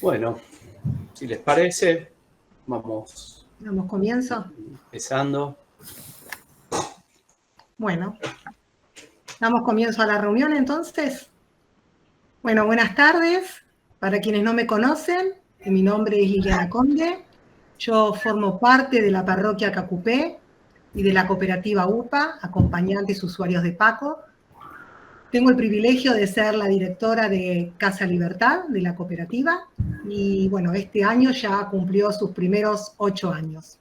Bueno, si les parece, vamos Damos comienzo. empezando. Bueno, damos comienzo a la reunión entonces. Bueno, buenas tardes. Para quienes no me conocen, mi nombre es Liliana Conde. Yo formo parte de la parroquia Cacupé y de la cooperativa UPA, acompañantes usuarios de Paco. Tengo el privilegio de ser la directora de Casa Libertad, de la cooperativa, y bueno, este año ya cumplió sus primeros 8 años.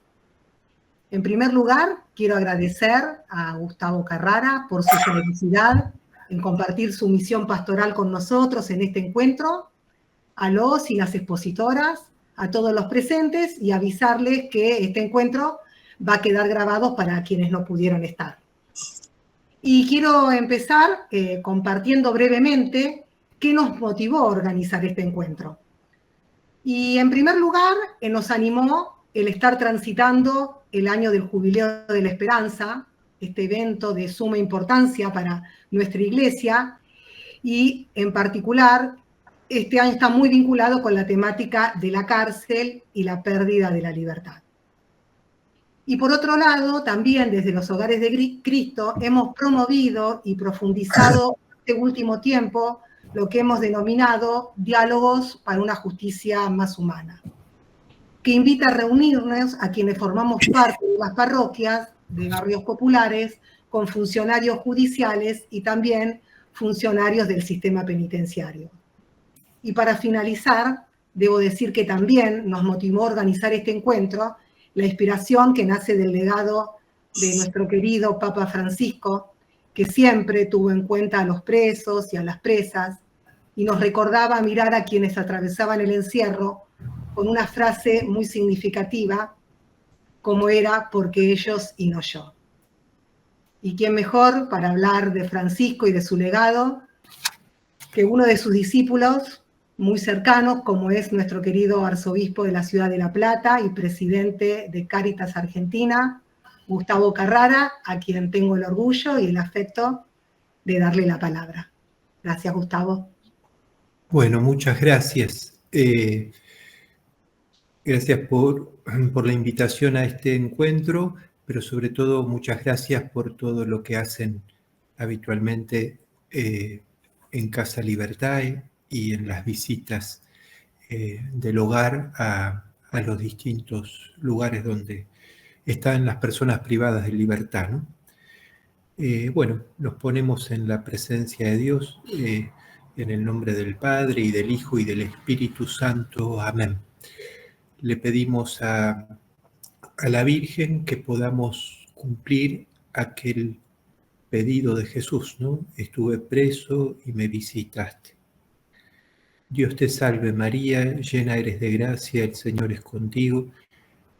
En primer lugar, quiero agradecer a Gustavo Carrara por su generosidad en compartir su misión pastoral con nosotros en este encuentro, a los y las expositoras, a todos los presentes y avisarles que este encuentro va a quedar grabado para quienes no pudieron estar. Y quiero empezar compartiendo brevemente qué nos motivó a organizar este encuentro. Y en primer lugar, nos animó el estar transitando el año del Jubileo de la Esperanza, este evento de suma importancia para nuestra iglesia, y en particular, este año está muy vinculado con la temática de la cárcel y la pérdida de la libertad. Y por otro lado, también desde los Hogares de Cristo hemos promovido y profundizado este último tiempo lo que hemos denominado diálogos para una justicia más humana, que invita a reunirnos a quienes formamos parte de las parroquias, de barrios populares, con funcionarios judiciales y también funcionarios del sistema penitenciario. Y para finalizar, debo decir que también nos motivó a organizar este encuentro la inspiración que nace del legado de nuestro querido Papa Francisco, que siempre tuvo en cuenta a los presos y a las presas, y nos recordaba mirar a quienes atravesaban el encierro con una frase muy significativa, como era, porque ellos y no yo. ¿Y quién mejor para hablar de Francisco y de su legado que uno de sus discípulos muy cercanos, como es nuestro querido arzobispo de la ciudad de La Plata y presidente de Cáritas Argentina, Gustavo Carrara, a quien tengo el orgullo y el afecto de darle la palabra? Gracias, Gustavo. Bueno, muchas gracias. Gracias por la invitación a este encuentro, pero sobre todo muchas gracias por todo lo que hacen habitualmente en Casa Libertad y en las visitas del hogar a los distintos lugares donde están las personas privadas de libertad, ¿no? Bueno, nos ponemos en la presencia de Dios, en el nombre del Padre y del Hijo y del Espíritu Santo. Amén. Le pedimos a la Virgen que podamos cumplir aquel pedido de Jesús, ¿no? Estuve preso y me visitaste. Dios te salve María, llena eres de gracia, el Señor es contigo.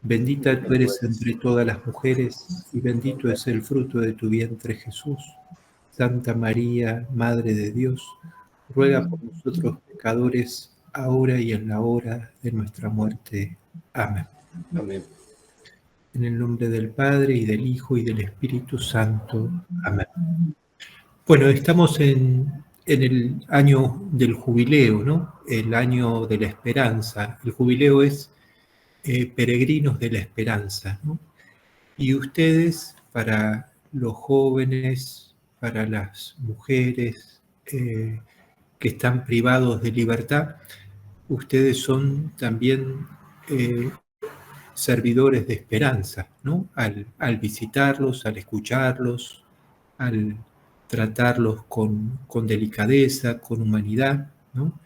Bendita tú eres entre todas las mujeres y bendito es el fruto de tu vientre Jesús. Santa María, Madre de Dios, ruega por nosotros pecadores, ahora y en la hora de nuestra muerte. Amén. Amén. En el nombre del Padre, y del Hijo, y del Espíritu Santo. Amén. Bueno, estamos en el año del jubileo, ¿no? El año de la esperanza. El jubileo es peregrinos de la esperanza, ¿no? Y ustedes, para los jóvenes, para las mujeres que están privados de libertad, ustedes son también servidores de esperanza, ¿no? Al visitarlos, al escucharlos, al tratarlos con delicadeza, con humanidad, ¿no?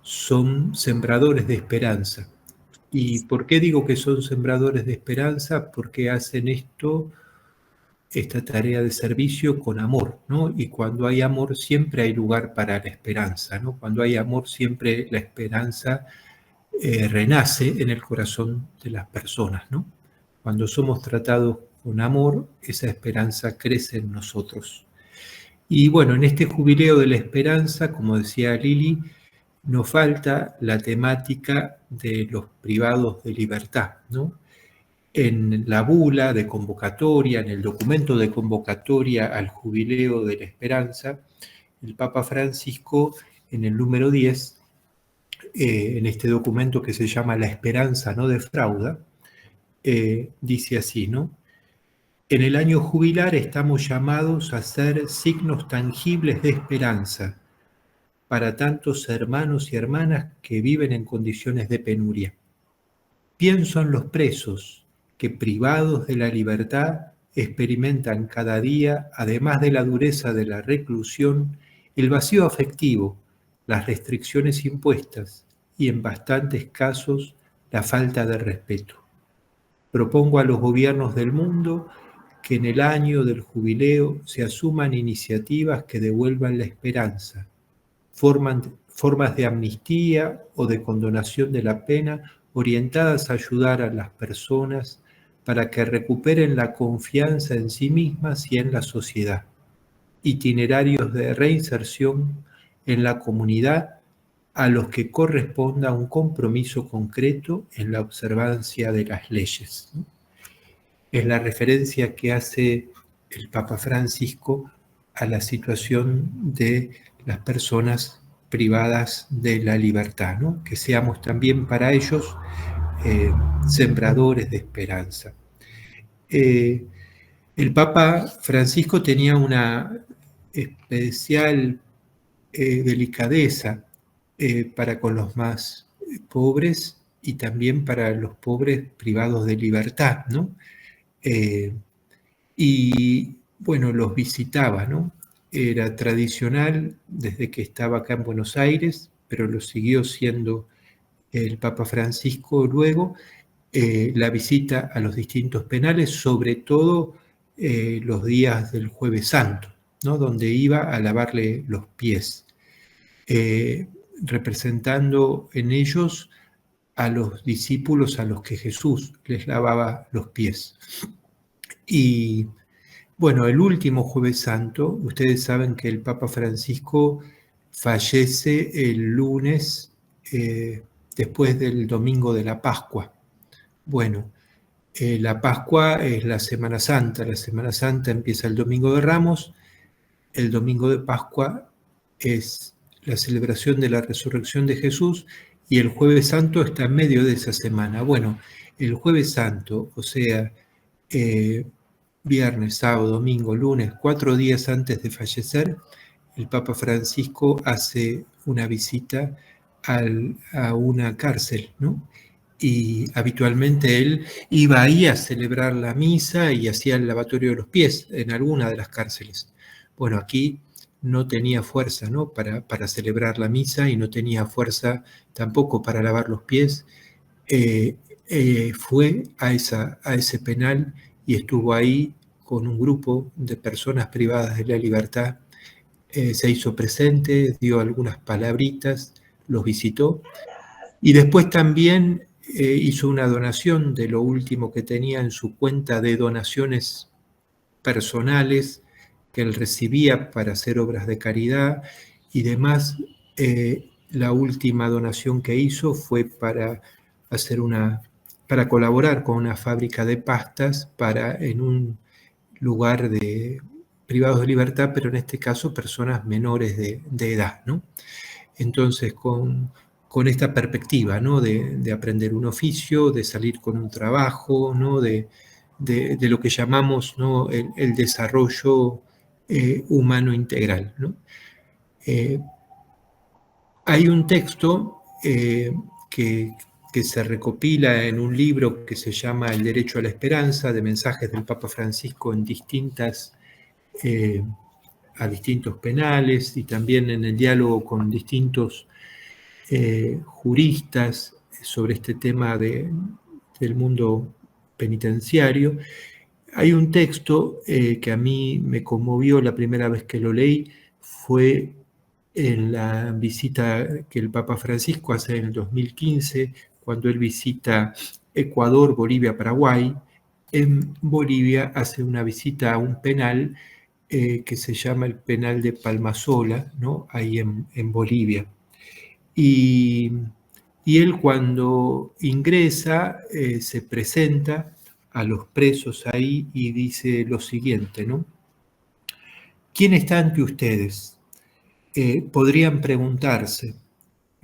Son sembradores de esperanza. ¿Y por qué digo que son sembradores de esperanza? Porque hacen esta tarea de servicio con amor, ¿no? Y cuando hay amor siempre hay lugar para la esperanza, ¿no? Cuando hay amor siempre la esperanza renace en el corazón de las personas, ¿no? Cuando somos tratados con amor, esa esperanza crece en nosotros. Y bueno, en este jubileo de la esperanza, como decía Lili, nos falta la temática de los privados de libertad, ¿no? En la bula de convocatoria, en el documento de convocatoria al jubileo de la esperanza, el Papa Francisco, en el número 10, en este documento que se llama La esperanza no defrauda, dice así, ¿no? En el año jubilar estamos llamados a ser signos tangibles de esperanza para tantos hermanos y hermanas que viven en condiciones de penuria. Pienso en los presos que, privados de la libertad, experimentan cada día, además de la dureza de la reclusión, el vacío afectivo, las restricciones impuestas y, en bastantes casos, la falta de respeto. Propongo a los gobiernos del mundo que en el año del jubileo se asuman iniciativas que devuelvan la esperanza, formas de amnistía o de condonación de la pena orientadas a ayudar a las personas para que recuperen la confianza en sí mismas y en la sociedad, itinerarios de reinserción en la comunidad a los que corresponda un compromiso concreto en la observancia de las leyes. Es la referencia que hace el Papa Francisco a la situación de las personas privadas de la libertad, ¿no? Que seamos también para ellos sembradores de esperanza. El Papa Francisco tenía una especial delicadeza para con los más pobres y también para los pobres privados de libertad, ¿no? Y bueno, los visitaba, ¿no? Era tradicional desde que estaba acá en Buenos Aires, pero lo siguió siendo el Papa Francisco luego, la visita a los distintos penales, sobre todo los días del Jueves Santo, ¿no? Donde iba a lavarle los pies, representando en ellos a los discípulos a los que Jesús les lavaba los pies. Y bueno, el último Jueves Santo, ustedes saben que el Papa Francisco fallece el lunes después del domingo de la Pascua. Bueno, la Pascua es la Semana Santa empieza el Domingo de Ramos, el Domingo de Pascua es la celebración de la resurrección de Jesús y el Jueves Santo está en medio de esa semana. Bueno, el Jueves Santo, o sea, viernes, sábado, domingo, lunes, 4 días antes de fallecer, el Papa Francisco hace una visita a una cárcel, ¿no? Y habitualmente él iba ahí a celebrar la misa y hacía el lavatorio de los pies en alguna de las cárceles. Bueno, aquí no tenía fuerza, ¿no? para celebrar la misa y no tenía fuerza tampoco para lavar los pies. Fue a ese penal y estuvo ahí con un grupo de personas privadas de la libertad. Se hizo presente, dio algunas palabritas, los visitó y después también hizo una donación de lo último que tenía en su cuenta de donaciones personales que él recibía para hacer obras de caridad y demás. La última donación que hizo fue para colaborar con una fábrica de pastas en un lugar de privados de libertad, pero en este caso personas menores de edad, ¿no? Entonces, con esta perspectiva, ¿no? de aprender un oficio, de salir con un trabajo, ¿no? de lo que llamamos, ¿no? el desarrollo humano integral, ¿no? Hay un texto que se recopila en un libro que se llama El derecho a la esperanza, de mensajes del Papa Francisco a distintos penales y también en el diálogo con distintos juristas sobre este tema del mundo penitenciario. Hay un texto que a mí me conmovió la primera vez que lo leí, fue en la visita que el Papa Francisco hace en el 2015, cuando él visita Ecuador, Bolivia, Paraguay. En Bolivia hace una visita a un penal que se llama el penal de Palmasola, ¿no? Ahí en Bolivia. Y él cuando ingresa se presenta a los presos ahí y dice lo siguiente, ¿no? ¿Quién está ante ustedes? Podrían preguntarse,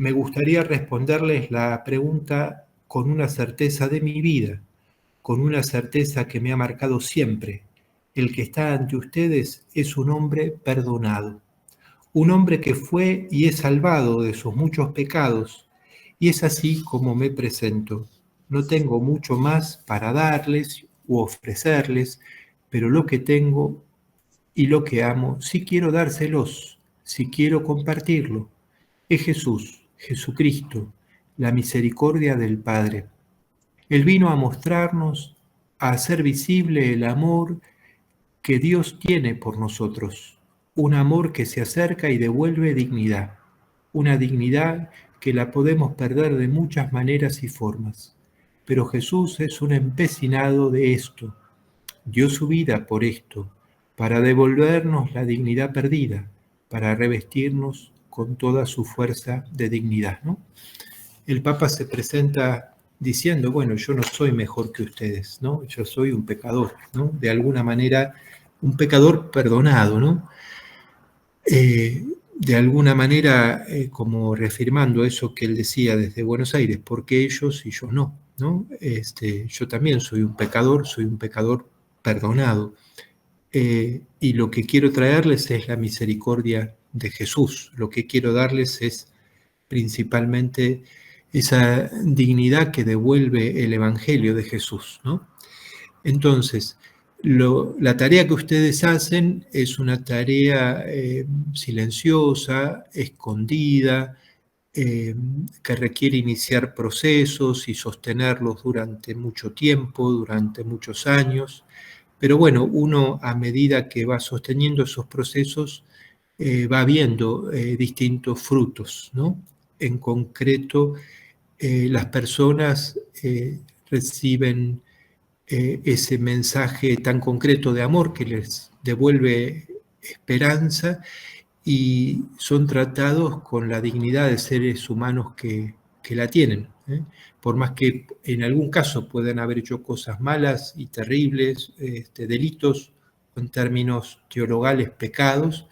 me gustaría responderles la pregunta con una certeza de mi vida, con una certeza que me ha marcado siempre. El que está ante ustedes es un hombre perdonado, un hombre que fue y es salvado de sus muchos pecados, y es así como me presento. No tengo mucho más para darles u ofrecerles, pero lo que tengo y lo que amo, sí quiero dárselos, sí quiero compartirlo. Es Jesús, Jesucristo, la misericordia del Padre. Él vino a mostrarnos, a hacer visible el amor que Dios tiene por nosotros, un amor que se acerca y devuelve dignidad, una dignidad que la podemos perder de muchas maneras y formas. Pero Jesús es un empecinado de esto, dio su vida por esto, para devolvernos la dignidad perdida, para revestirnos con toda su fuerza de dignidad, ¿no? El Papa se presenta diciendo, bueno, yo no soy mejor que ustedes, ¿no? Yo soy un pecador, ¿no? De alguna manera, un pecador perdonado, ¿no? De alguna manera, como reafirmando eso que él decía desde Buenos Aires, ¿por qué ellos y yo no? ¿No? Yo también soy un pecador perdonado. Y lo que quiero traerles es la misericordia de Jesús. Lo que quiero darles es principalmente esa dignidad que devuelve el Evangelio de Jesús, ¿no? Entonces, la tarea que ustedes hacen es una tarea silenciosa, escondida, que requiere iniciar procesos y sostenerlos durante mucho tiempo, durante muchos años. Pero bueno, uno a medida que va sosteniendo esos procesos va viendo distintos frutos, ¿no? En concreto, las personas reciben ese mensaje tan concreto de amor que les devuelve esperanza y son tratados con la dignidad de seres humanos que la tienen, ¿eh? Por más que en algún caso puedan haber hecho cosas malas y terribles, delitos, en términos teologales, pecados,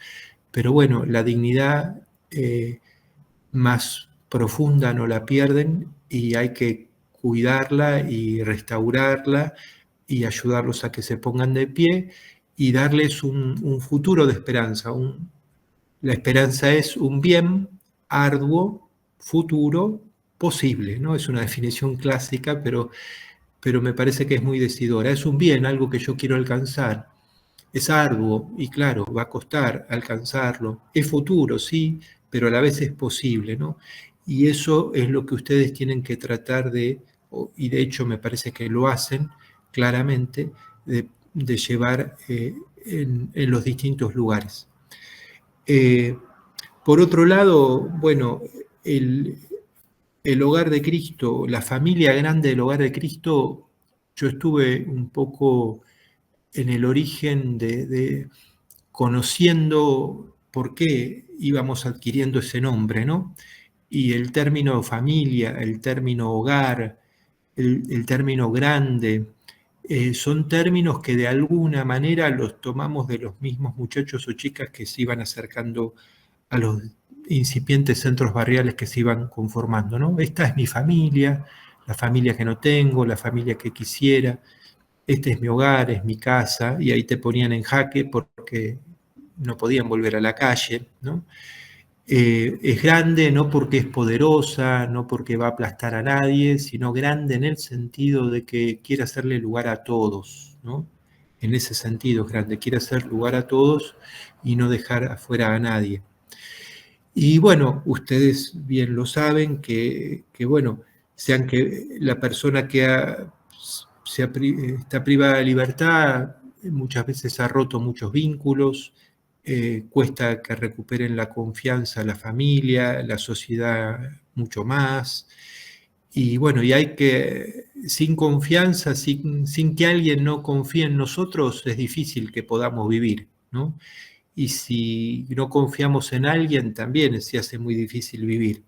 pero bueno, la dignidad más profunda no la pierden y hay que cuidarla y restaurarla y ayudarlos a que se pongan de pie y darles un futuro de esperanza. La esperanza es un bien arduo, futuro, posible, ¿no? Es una definición clásica, pero me parece que es muy decidora. Es un bien, algo que yo quiero alcanzar. Es arduo y claro, va a costar alcanzarlo. Es futuro, sí, pero a la vez es posible, ¿no? Y eso es lo que ustedes tienen que tratar y de hecho me parece que lo hacen claramente, de llevar en los distintos lugares. Por otro lado, bueno, el hogar de Cristo, la familia grande del hogar de Cristo, yo estuve un poco en el origen de conociendo por qué íbamos adquiriendo ese nombre, ¿no? Y el término familia, el término hogar, el término grande, son términos que de alguna manera los tomamos de los mismos muchachos o chicas que se iban acercando a los incipientes centros barriales que se iban conformando, ¿no? Esta es mi familia, la familia que no tengo, la familia que quisiera, este es mi hogar, es mi casa, y ahí te ponían en jaque porque no podían volver a la calle, ¿no? Es grande no porque es poderosa, no porque va a aplastar a nadie, sino grande en el sentido de que quiere hacerle lugar a todos, ¿no? En ese sentido es grande, quiere hacer lugar a todos y no dejar afuera a nadie. Y bueno, ustedes bien lo saben que bueno, sean que la persona que está privada de libertad muchas veces ha roto muchos vínculos, cuesta que recuperen la confianza la familia, la sociedad mucho más. Y bueno, y hay que, sin confianza, sin que alguien no confíe en nosotros, es difícil que podamos vivir, ¿no? Y si no confiamos en alguien, también se hace muy difícil vivir.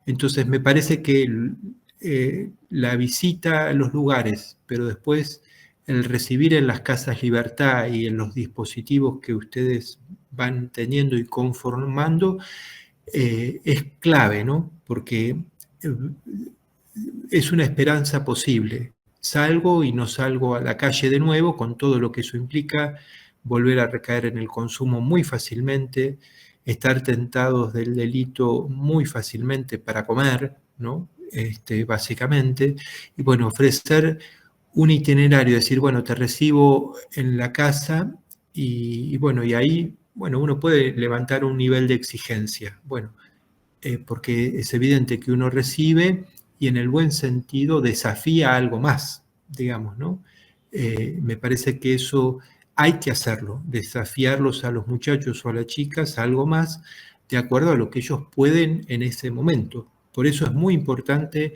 Entonces me parece que la visita a los lugares, pero después el recibir en las casas libertad y en los dispositivos que ustedes van teniendo y conformando, es clave, ¿no? Porque es una esperanza posible. Salgo y no salgo a la calle de nuevo con todo lo que eso implica, volver a recaer en el consumo muy fácilmente, estar tentados del delito muy fácilmente para comer, ¿no? Básicamente, y bueno, ofrecer un itinerario, decir, bueno, te recibo en la casa y bueno, y ahí, bueno, uno puede levantar un nivel de exigencia, bueno, porque es evidente que uno recibe y en el buen sentido desafía algo más, digamos, ¿no? Me parece que eso hay que hacerlo, desafiarlos a los muchachos o a las chicas a algo más de acuerdo a lo que ellos pueden en ese momento. Por eso es muy importante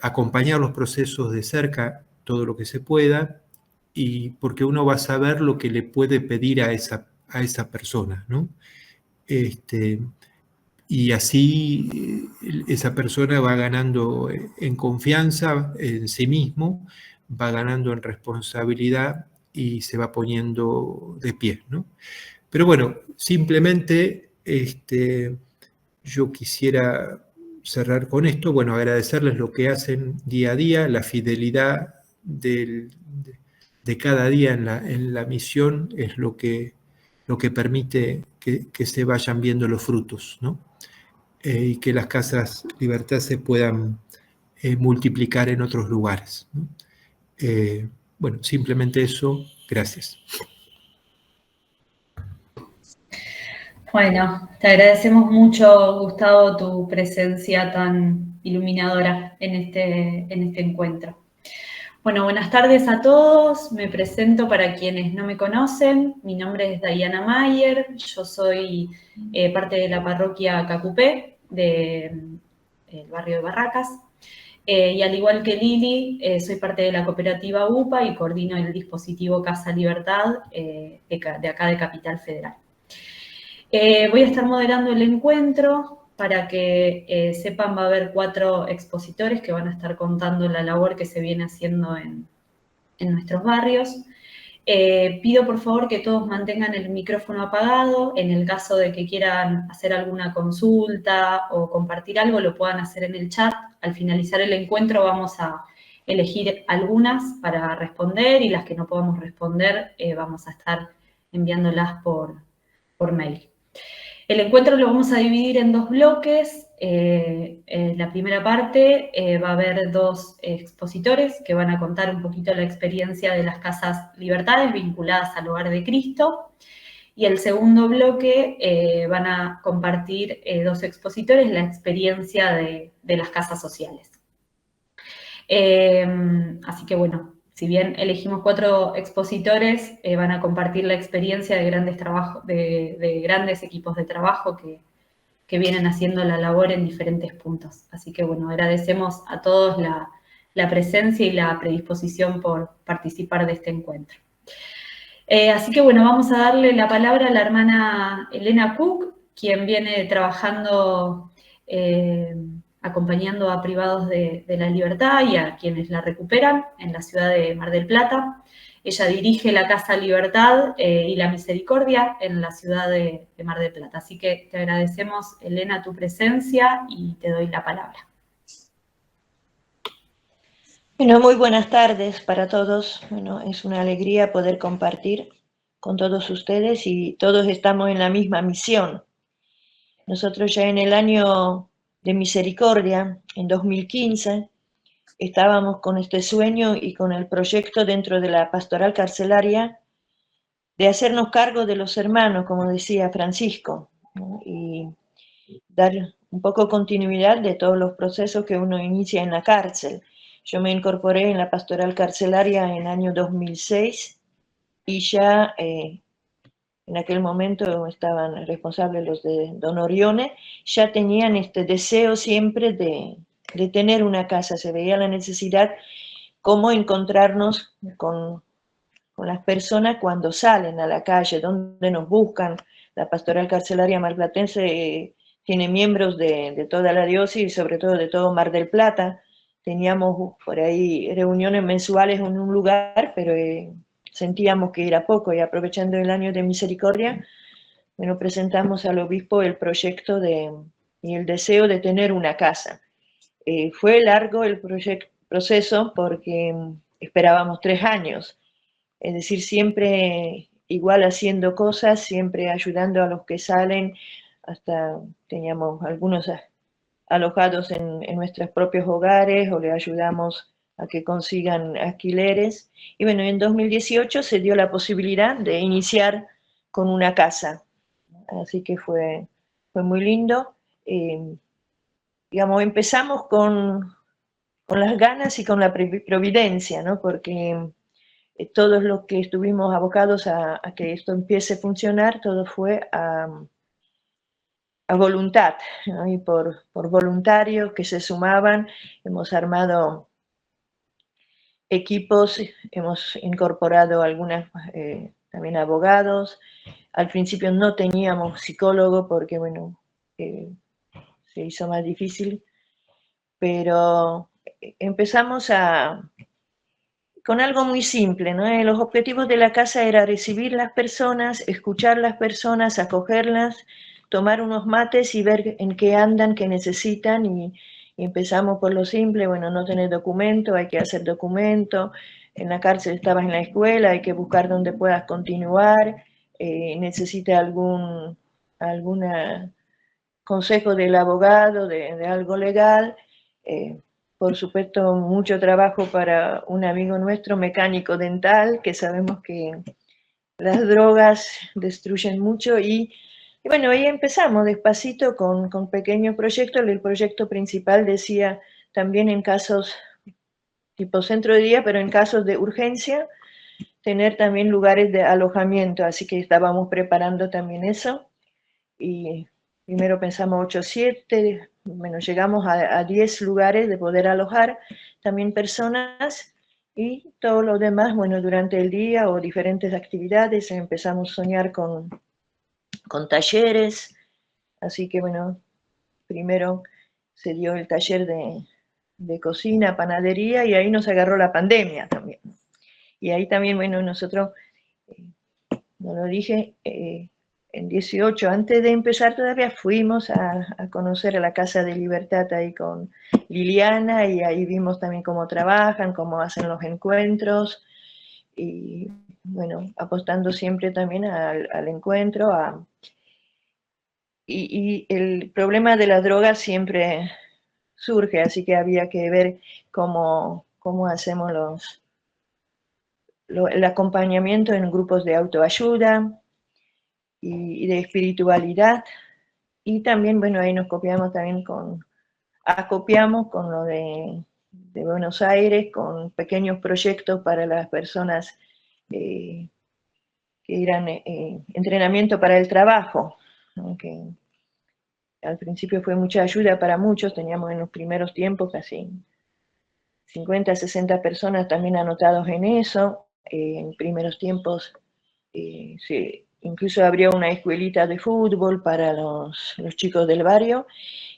acompañar los procesos de cerca todo lo que se pueda y porque uno va a saber lo que le puede pedir a esa persona, ¿no? Y así esa persona va ganando en confianza en sí mismo, va ganando en responsabilidad y se va poniendo de pie, ¿no? Pero bueno, simplemente yo quisiera cerrar con esto, bueno, agradecerles lo que hacen día a día, la fidelidad de cada día en la misión es lo que permite que se vayan viendo los frutos, ¿no? Y que las casas Libertad se puedan multiplicar en otros lugares, ¿no? Bueno, simplemente eso, gracias. Bueno, te agradecemos mucho, Gustavo, tu presencia tan iluminadora en este encuentro. Bueno, buenas tardes a todos. Me presento para quienes no me conocen. Mi nombre es Diana Mayer. Yo soy parte de la parroquia Cacupé, del barrio de Barracas. Y al igual que Lili, soy parte de la cooperativa UPA y coordino el dispositivo Casa Libertad de acá de Capital Federal. Voy a estar moderando el encuentro. Para que sepan, va a haber 4 expositores que van a estar contando la labor que se viene haciendo en nuestros barrios. Pido por favor que todos mantengan el micrófono apagado. En el caso de que quieran hacer alguna consulta o compartir algo, lo puedan hacer en el chat. Al finalizar el encuentro vamos a elegir algunas para responder y las que no podamos responder vamos a estar enviándolas por mail. El encuentro lo vamos a dividir en 2 bloques. En la primera parte va a haber 2 expositores que van a contar un poquito la experiencia de las Casas Libertades vinculadas al Hogar de Cristo. Y el segundo bloque van a compartir 2 expositores la experiencia de las casas sociales. Así que bueno, si bien elegimos 4 expositores, van a compartir la experiencia de grandes equipos de trabajo que vienen haciendo la labor en diferentes puntos. Así que bueno, agradecemos a todos la presencia y la predisposición por participar de este encuentro. Así que bueno, vamos a darle la palabra a la hermana Elena Cook, quien viene trabajando acompañando a privados de la libertad y a quienes la recuperan en la ciudad de Mar del Plata. Ella dirige la Casa Libertad y la Misericordia en la ciudad de Mar del Plata. Así que te agradecemos, Elena, tu presencia y te doy la palabra. Bueno, muy buenas tardes para todos. Bueno, es una alegría poder compartir con todos ustedes y todos estamos en la misma misión. Nosotros ya en el año de Misericordia, en 2015, estábamos con este sueño y con el proyecto dentro de la pastoral carcelaria de hacernos cargo de los hermanos, como decía Francisco, ¿no? Y dar un poco continuidad de todos los procesos que uno inicia en la cárcel. Yo me incorporé en la pastoral carcelaria en el año 2006 y ya en aquel momento estaban responsables los de Don Orione, ya tenían este deseo siempre de tener una casa, se veía la necesidad cómo encontrarnos con las personas cuando salen a la calle, donde nos buscan. La pastoral carcelaria marplatense tiene miembros de toda la diócesis, sobre todo de todo Mar del Plata. Teníamos por ahí reuniones mensuales en un lugar, pero sentíamos que era poco, y aprovechando el año de Misericordia, bueno, presentamos al obispo el proyecto y el deseo de tener una casa. Fue largo el proceso porque esperábamos 3 años, es decir, siempre igual haciendo cosas, siempre ayudando a los que salen, hasta teníamos algunos alojados en nuestros propios hogares o le ayudamos a que consigan alquileres. Y bueno, en 2018 se dio la posibilidad de iniciar con una casa, así que fue muy lindo. Digamos, empezamos con las ganas y con la providencia, ¿no? Porque todos los que estuvimos abocados a que esto empiece a funcionar, todo fue a voluntad, ¿no? Y por voluntarios que se sumaban, hemos armado equipos, hemos incorporado algunas también abogados. Al principio no teníamos psicólogo porque, bueno, se hizo más difícil, pero empezamos con algo muy simple, ¿no? Los objetivos de la casa era recibir las personas, escuchar las personas, acogerlas, tomar unos mates y ver en qué andan, qué necesitan, y empezamos por lo simple, bueno, no tener documento, hay que hacer documento, en la cárcel estabas en la escuela, hay que buscar donde puedas continuar, necesita algún consejo del abogado, de algo legal, por supuesto, mucho trabajo para un amigo nuestro, mecánico dental, que sabemos que las drogas destruyen mucho. Y bueno, ahí empezamos despacito con pequeños proyectos. El proyecto principal decía también en casos tipo centro de día, pero en casos de urgencia, tener también lugares de alojamiento. Así que estábamos preparando también eso. Y primero pensamos 8 o 7, bueno, llegamos a 10 lugares de poder alojar también personas, y todo lo demás, bueno, durante el día o diferentes actividades empezamos a soñar con talleres, así que bueno, primero se dio el taller de cocina, panadería, y ahí nos agarró la pandemia también. Y ahí también, bueno, nosotros, no lo dije, en 18, antes de empezar todavía, fuimos a conocer a la Casa de Libertad ahí con Liliana, y ahí vimos también cómo trabajan, cómo hacen los encuentros, y bueno, apostando siempre también al encuentro. Y el problema de la droga siempre surge, así que había que ver cómo hacemos el acompañamiento en grupos de autoayuda y de espiritualidad. Y también, bueno, ahí nos acopiamos con lo de Buenos Aires, con pequeños proyectos para las personas que eran entrenamiento para el trabajo, aunque al principio fue mucha ayuda para muchos. Teníamos en los primeros tiempos casi 50, 60 personas también anotados en eso. En primeros tiempos incluso abrió una escuelita de fútbol para los chicos del barrio.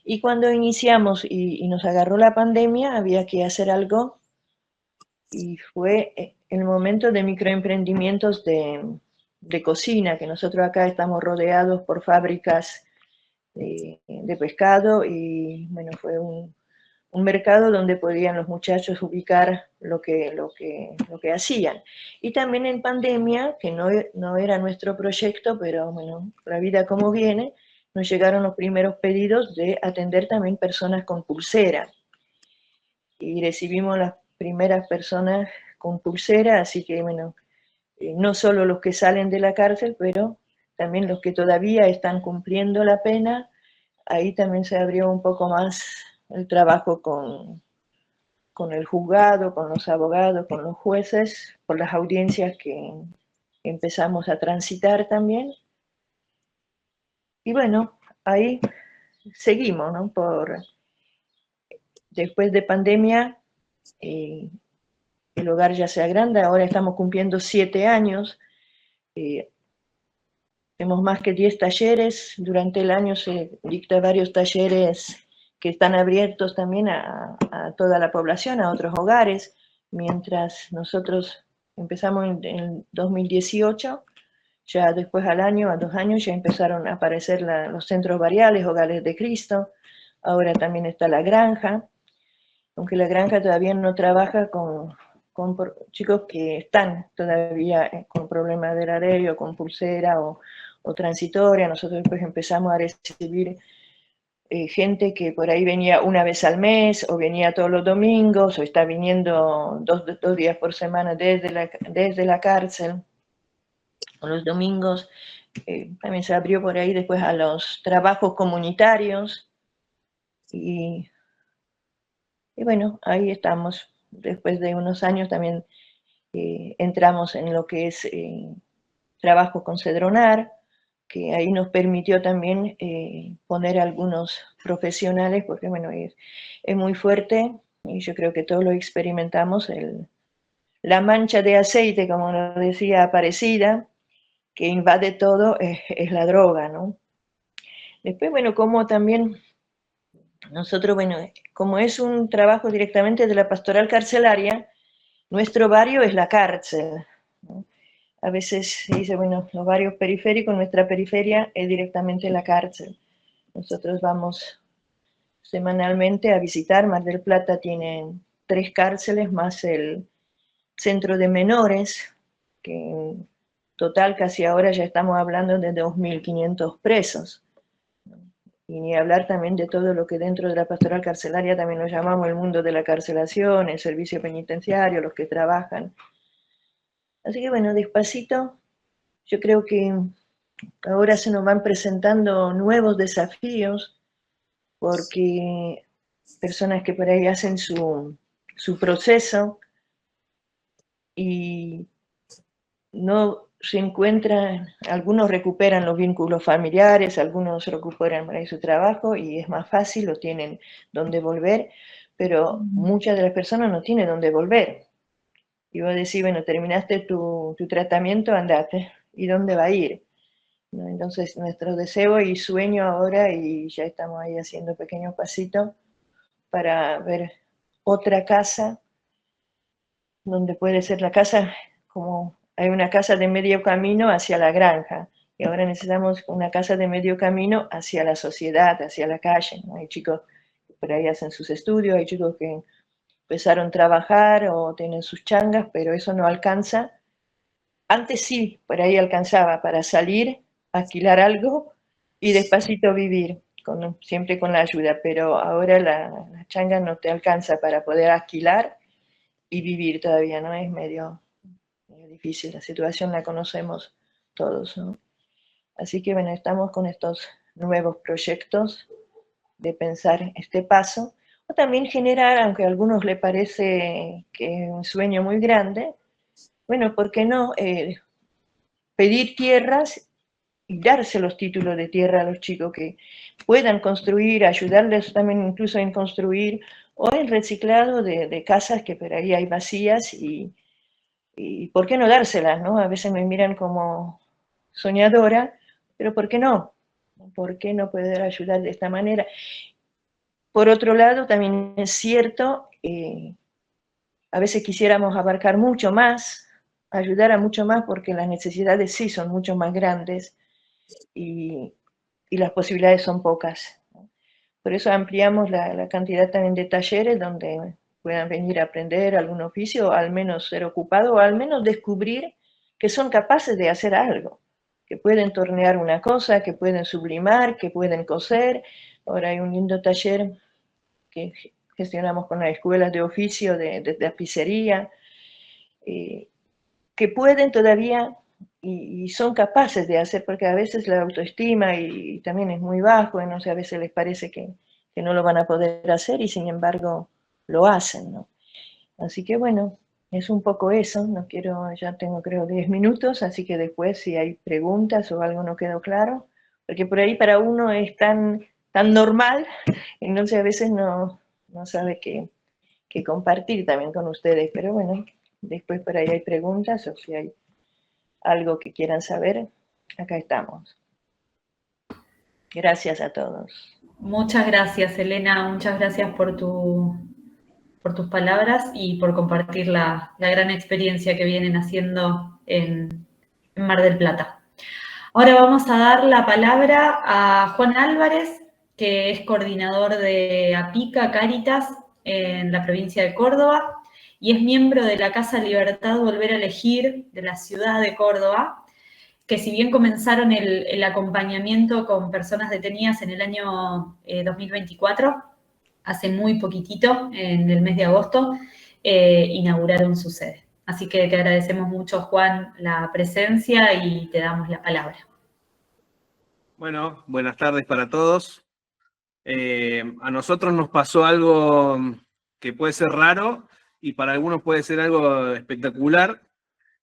Y cuando iniciamos y nos agarró la pandemia, había que hacer algo, y fue el momento de microemprendimientos de cocina, que nosotros acá estamos rodeados por fábricas de pescado, y bueno, fue un mercado donde podían los muchachos ubicar lo que hacían. Y también en pandemia, que no era nuestro proyecto, pero bueno, la vida como viene, nos llegaron los primeros pedidos de atender también personas con pulsera. Y recibimos las primeras personas con pulsera, así que bueno, no solo los que salen de la cárcel, pero también los que todavía están cumpliendo la pena. Ahí también se abrió un poco más el trabajo con el juzgado, con los abogados, con los jueces, por las audiencias que empezamos a transitar también. Y bueno, ahí seguimos, ¿no? Después de pandemia, el hogar ya se agranda, ahora estamos cumpliendo 7 años, tenemos más que 10 talleres, durante el año se dicta varios talleres que están abiertos también a toda la población, a otros hogares. Mientras nosotros empezamos en 2018, Ya después al año, a 2 años, ya empezaron a aparecer los centros barriales, hogares de Cristo. Ahora también está la granja, aunque la granja todavía no trabaja con chicos que están todavía con problemas del ADEI o con pulsera o transitoria. Nosotros después empezamos a recibir gente que por ahí venía una vez al mes o venía todos los domingos o está viniendo dos días por semana desde la cárcel. O los domingos también se abrió por ahí después a los trabajos comunitarios y bueno, ahí estamos. Después de unos años también entramos en lo que es trabajo con Cedronar, que ahí nos permitió también poner algunos profesionales, porque bueno, es muy fuerte, y yo creo que todos lo experimentamos, la mancha de aceite, como nos decía Aparecida, que invade todo, es la droga, ¿no? Después, bueno, como también nosotros, bueno, como es un trabajo directamente de la pastoral carcelaria, nuestro barrio es la cárcel, ¿no? A veces se dice, bueno, los barrios periféricos, nuestra periferia es directamente la cárcel. Nosotros vamos semanalmente a visitar. Mar del Plata tiene 3 cárceles más el centro de menores, que en total casi ahora ya estamos hablando de 2.500 presos. Y ni hablar también de todo lo que dentro de la pastoral carcelaria también lo llamamos el mundo de la carcelación, el servicio penitenciario, los que trabajan. Así que bueno, despacito, yo creo que ahora se nos van presentando nuevos desafíos, porque personas que por ahí hacen su proceso y no se encuentran, algunos recuperan los vínculos familiares, algunos recuperan por ahí su trabajo y es más fácil, lo tienen donde volver, pero muchas de las personas no tienen donde volver. Y vos decís, bueno, terminaste tu tratamiento, andate. ¿Y dónde va a ir? ¿No? Entonces, nuestro deseo y sueño ahora, y ya estamos ahí haciendo pequeños pasitos para ver otra casa, donde puede ser la casa, como hay una casa de medio camino hacia la granja, y ahora necesitamos una casa de medio camino hacia la sociedad, hacia la calle, ¿no? Hay chicos que por ahí hacen sus estudios, hay chicos que empezaron a trabajar o tienen sus changas, pero eso no alcanza. Antes sí, por ahí alcanzaba para salir, alquilar algo y despacito vivir, siempre con la ayuda, pero ahora la changa no te alcanza para poder alquilar y vivir todavía, ¿no? Es medio difícil, la situación la conocemos todos, ¿no? Así que bueno, estamos con estos nuevos proyectos de pensar este paso, o también generar, aunque a algunos les parece que es un sueño muy grande, bueno, ¿por qué no pedir tierras y darse los títulos de tierra a los chicos que puedan construir, ayudarles también incluso en construir, o el reciclado de casas que por ahí hay vacías y ¿por qué no dárselas, no? A veces me miran como soñadora, pero ¿por qué no? ¿Por qué no poder ayudar de esta manera? Por otro lado, también es cierto, a veces quisiéramos abarcar mucho más, ayudar a mucho más, porque las necesidades sí son mucho más grandes y las posibilidades son pocas, ¿no? Por eso ampliamos la cantidad también de talleres donde puedan venir a aprender algún oficio, o al menos ser ocupado, o al menos descubrir que son capaces de hacer algo, que pueden tornear una cosa, que pueden sublimar, que pueden coser. Ahora hay un lindo taller que gestionamos con las escuelas de oficio de tapicería, que pueden todavía y son capaces de hacer, porque a veces la autoestima y también es muy bajo, no sé, a veces les parece que no lo van a poder hacer y sin embargo lo hacen, ¿no? Así que bueno, es un poco eso, no quiero, ya tengo creo 10 minutos, así que después si hay preguntas o algo no quedó claro, porque por ahí para uno es tan normal, entonces a veces no sabe qué compartir también con ustedes, pero bueno, después por ahí hay preguntas o si hay algo que quieran saber, acá estamos. Gracias a todos. Muchas gracias, Elena, muchas gracias por tus palabras y por compartir la gran experiencia que vienen haciendo en Mar del Plata. Ahora vamos a dar la palabra a Juan Álvarez, que es coordinador de APICA Cáritas en la provincia de Córdoba y es miembro de la Casa Libertad Volver a Elegir de la ciudad de Córdoba, que si bien comenzaron el acompañamiento con personas detenidas en el año 2024, hace muy poquitito, en el mes de agosto, inauguraron su sede. Así que te agradecemos mucho, Juan, la presencia y te damos la palabra. Bueno, buenas tardes para todos. A nosotros nos pasó algo que puede ser raro y para algunos puede ser algo espectacular,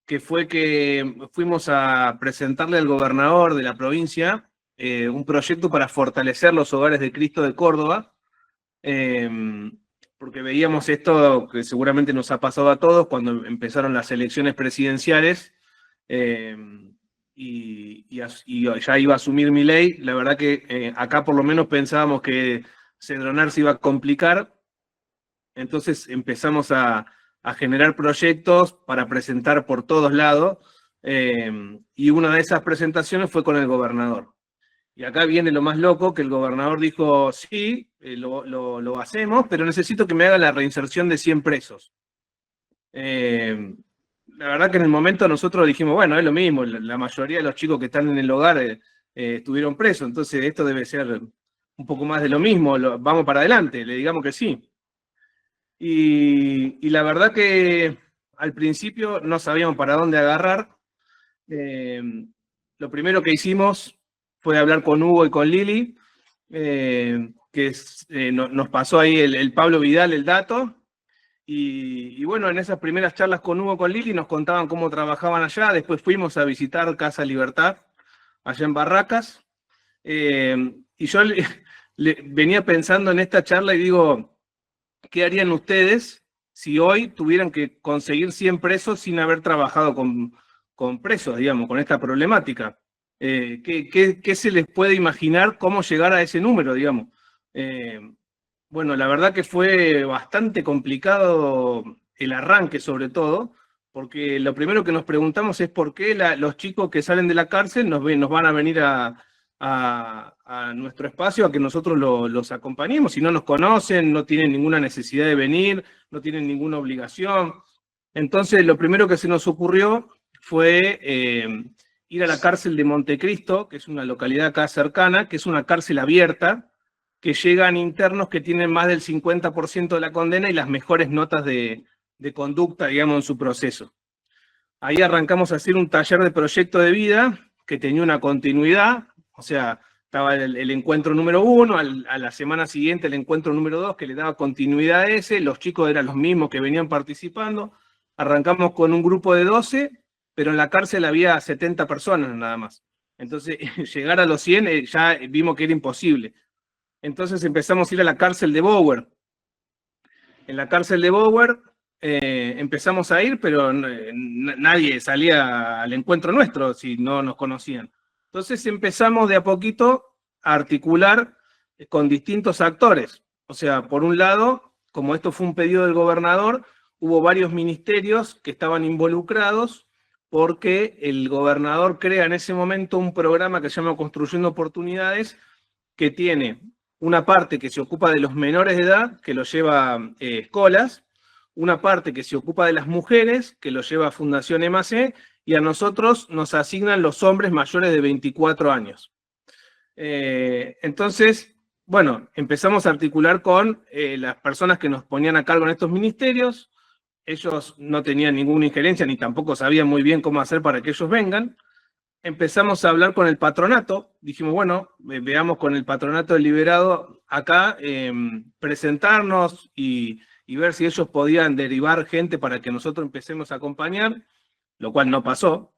que fue que fuimos a presentarle al gobernador de la provincia un proyecto para fortalecer los hogares de Cristo de Córdoba, porque veíamos esto que seguramente nos ha pasado a todos cuando empezaron las elecciones presidenciales, y ya iba a asumir Milei. La verdad que acá por lo menos pensábamos que Cedronar se iba a complicar, entonces empezamos a generar proyectos para presentar por todos lados, y una de esas presentaciones fue con el gobernador. Y acá viene lo más loco, que el gobernador dijo, sí, lo hacemos, pero necesito que me haga la reinserción de 100 presos. La verdad que en el momento nosotros dijimos, bueno, es lo mismo, la mayoría de los chicos que están en el hogar estuvieron presos, entonces esto debe ser un poco más de lo mismo, vamos para adelante, le digamos que sí. Y la verdad que al principio no sabíamos para dónde agarrar. Lo primero que hicimos fue hablar con Hugo y con Lili, que nos pasó ahí el Pablo Vidal el dato. Y bueno, en esas primeras charlas con Hugo y con Lili nos contaban cómo trabajaban allá. Después fuimos a visitar Casa Libertad, allá en Barracas. Y yo venía pensando en esta charla y digo, ¿qué harían ustedes si hoy tuvieran que conseguir 100 presos sin haber trabajado con presos, digamos, con esta problemática? ¿Qué se les puede imaginar cómo llegar a ese número, digamos? Bueno, la verdad que fue bastante complicado el arranque, sobre todo, porque lo primero que nos preguntamos es por qué los chicos que salen de la cárcel nos van a venir a nuestro espacio a que nosotros los acompañemos. Si no nos conocen, no tienen ninguna necesidad de venir, no tienen ninguna obligación. Entonces, lo primero que se nos ocurrió fue ir a la cárcel de Montecristo, que es una localidad acá cercana, que es una cárcel abierta, que llegan internos que tienen más del 50% de la condena y las mejores notas de conducta, digamos, en su proceso. Ahí arrancamos a hacer un taller de proyecto de vida que tenía una continuidad, o sea, estaba el encuentro número 1, a la semana siguiente el encuentro número 2, que le daba continuidad a ese, los chicos eran los mismos que venían participando. Arrancamos con un grupo de 12, pero en la cárcel había 70 personas nada más. Entonces, llegar a los 100 ya vimos que era imposible. Entonces empezamos a ir a la cárcel de Bower. En la cárcel de Bower empezamos a ir, pero nadie salía al encuentro nuestro si no nos conocían. Entonces empezamos de a poquito a articular con distintos actores. O sea, por un lado, como esto fue un pedido del gobernador, hubo varios ministerios que estaban involucrados porque el gobernador crea en ese momento un programa que se llama Construyendo Oportunidades, que tiene una parte que se ocupa de los menores de edad, que lo lleva Escolas, una parte que se ocupa de las mujeres, que lo lleva Fundación EMAC, y a nosotros nos asignan los hombres mayores de 24 años. Entonces, bueno, empezamos a articular con las personas que nos ponían a cargo en estos ministerios. Ellos no tenían ninguna injerencia, ni tampoco sabían muy bien cómo hacer para que ellos vengan. Empezamos a hablar con el patronato, dijimos, bueno, veamos con el patronato del liberado acá, presentarnos y ver si ellos podían derivar gente para que nosotros empecemos a acompañar, lo cual no pasó.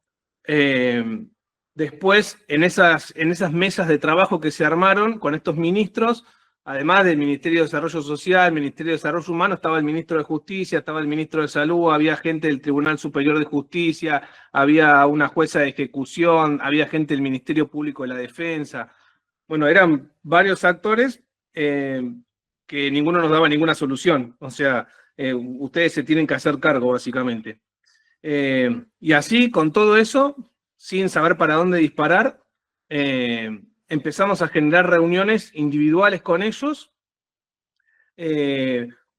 Después, en esas mesas de trabajo que se armaron con estos ministros, además del Ministerio de Desarrollo Social, Ministerio de Desarrollo Humano, estaba el Ministro de Justicia, estaba el Ministro de Salud, había gente del Tribunal Superior de Justicia, había una jueza de ejecución, había gente del Ministerio Público de la Defensa. Bueno, eran varios actores que ninguno nos daba ninguna solución. O sea, ustedes se tienen que hacer cargo, básicamente. Y así, con todo eso, sin saber para dónde disparar, empezamos a generar reuniones individuales con ellos,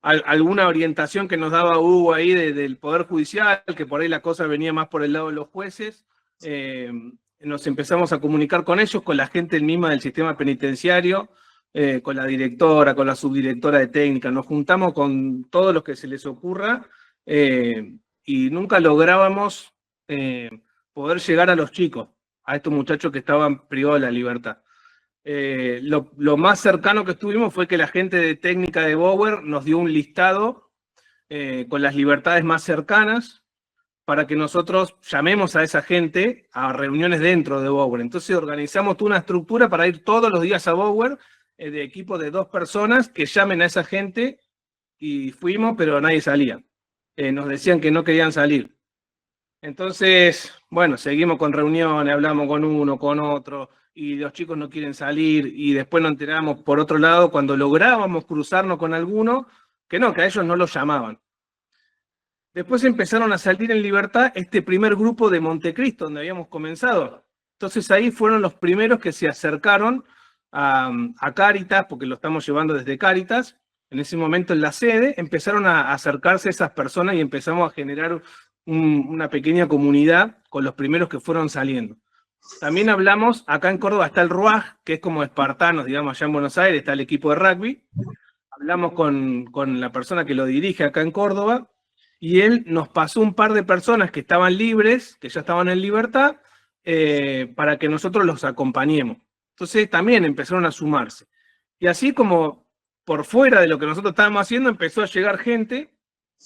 alguna orientación que nos daba Hugo ahí del Poder Judicial, que por ahí la cosa venía más por el lado de los jueces, nos empezamos a comunicar con ellos, con la gente misma del sistema penitenciario, con la directora, con la subdirectora de técnica, nos juntamos con todos los que se les ocurra, y nunca lográbamos poder llegar a los chicos, a estos muchachos que estaban privados de la libertad. Lo más cercano que estuvimos fue que la gente de técnica de Bower nos dio un listado con las libertades más cercanas para que nosotros llamemos a esa gente a reuniones dentro de Bower. Entonces organizamos toda una estructura para ir todos los días a Bower, de equipo de 2 personas que llamen a esa gente, y fuimos, pero nadie salía. Nos decían que no querían salir. Entonces, bueno, seguimos con reuniones, hablamos con uno, con otro, y los chicos no quieren salir, y después nos enteramos por otro lado, cuando lográbamos cruzarnos con alguno, que no, que a ellos no los llamaban. Después empezaron a salir en libertad este primer grupo de Montecristo, donde habíamos comenzado. Entonces ahí fueron los primeros que se acercaron a Cáritas, porque lo estamos llevando desde Cáritas. En ese momento en la sede empezaron a acercarse esas personas y empezamos a generar una pequeña comunidad con los primeros que fueron saliendo. También hablamos, acá en Córdoba está el RUAG, que es como Espartanos, digamos, allá en Buenos Aires está el equipo de rugby. Hablamos con la persona que lo dirige acá en Córdoba, y él nos pasó un par de personas que estaban libres, que ya estaban en libertad, para que nosotros los acompañemos. Entonces también empezaron a sumarse. Y así como por fuera de lo que nosotros estábamos haciendo, empezó a llegar gente.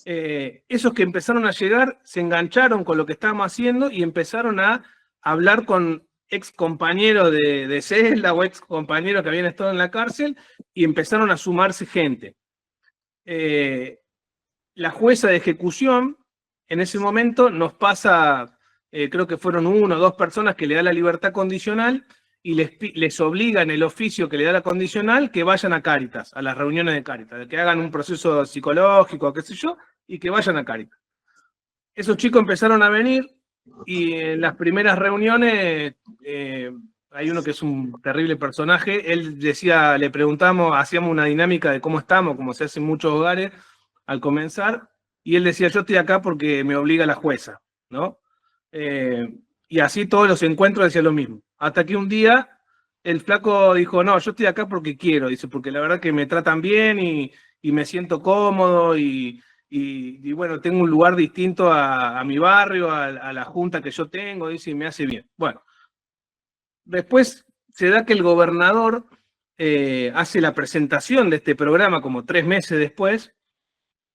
Esos que empezaron a llegar se engancharon con lo que estábamos haciendo y empezaron a hablar con ex compañeros de celda o ex compañeros que habían estado en la cárcel, y empezaron a sumarse gente. La jueza de ejecución en ese momento nos pasa, creo que fueron 1 o 2 personas que le da la libertad condicional, y les obliga en el oficio que le da la condicional que vayan a Cáritas, a las reuniones de Cáritas, de que hagan un proceso psicológico, qué sé yo, y que vayan a Cáritas. Esos chicos empezaron a venir, y en las primeras reuniones hay uno que es un terrible personaje. Él decía, le preguntamos, hacíamos una dinámica de cómo estamos, como se hace en muchos hogares al comenzar, y él decía, yo estoy acá porque me obliga la jueza, ¿no? Y así todos los encuentros decía lo mismo. Hasta que un día el flaco dijo, no, yo estoy acá porque quiero, dice, porque la verdad que me tratan bien y me siento cómodo, y bueno, tengo un lugar distinto a mi barrio, a la junta que yo tengo, dice, y me hace bien. Bueno, después se da que el gobernador hace la presentación de este programa como 3 meses después,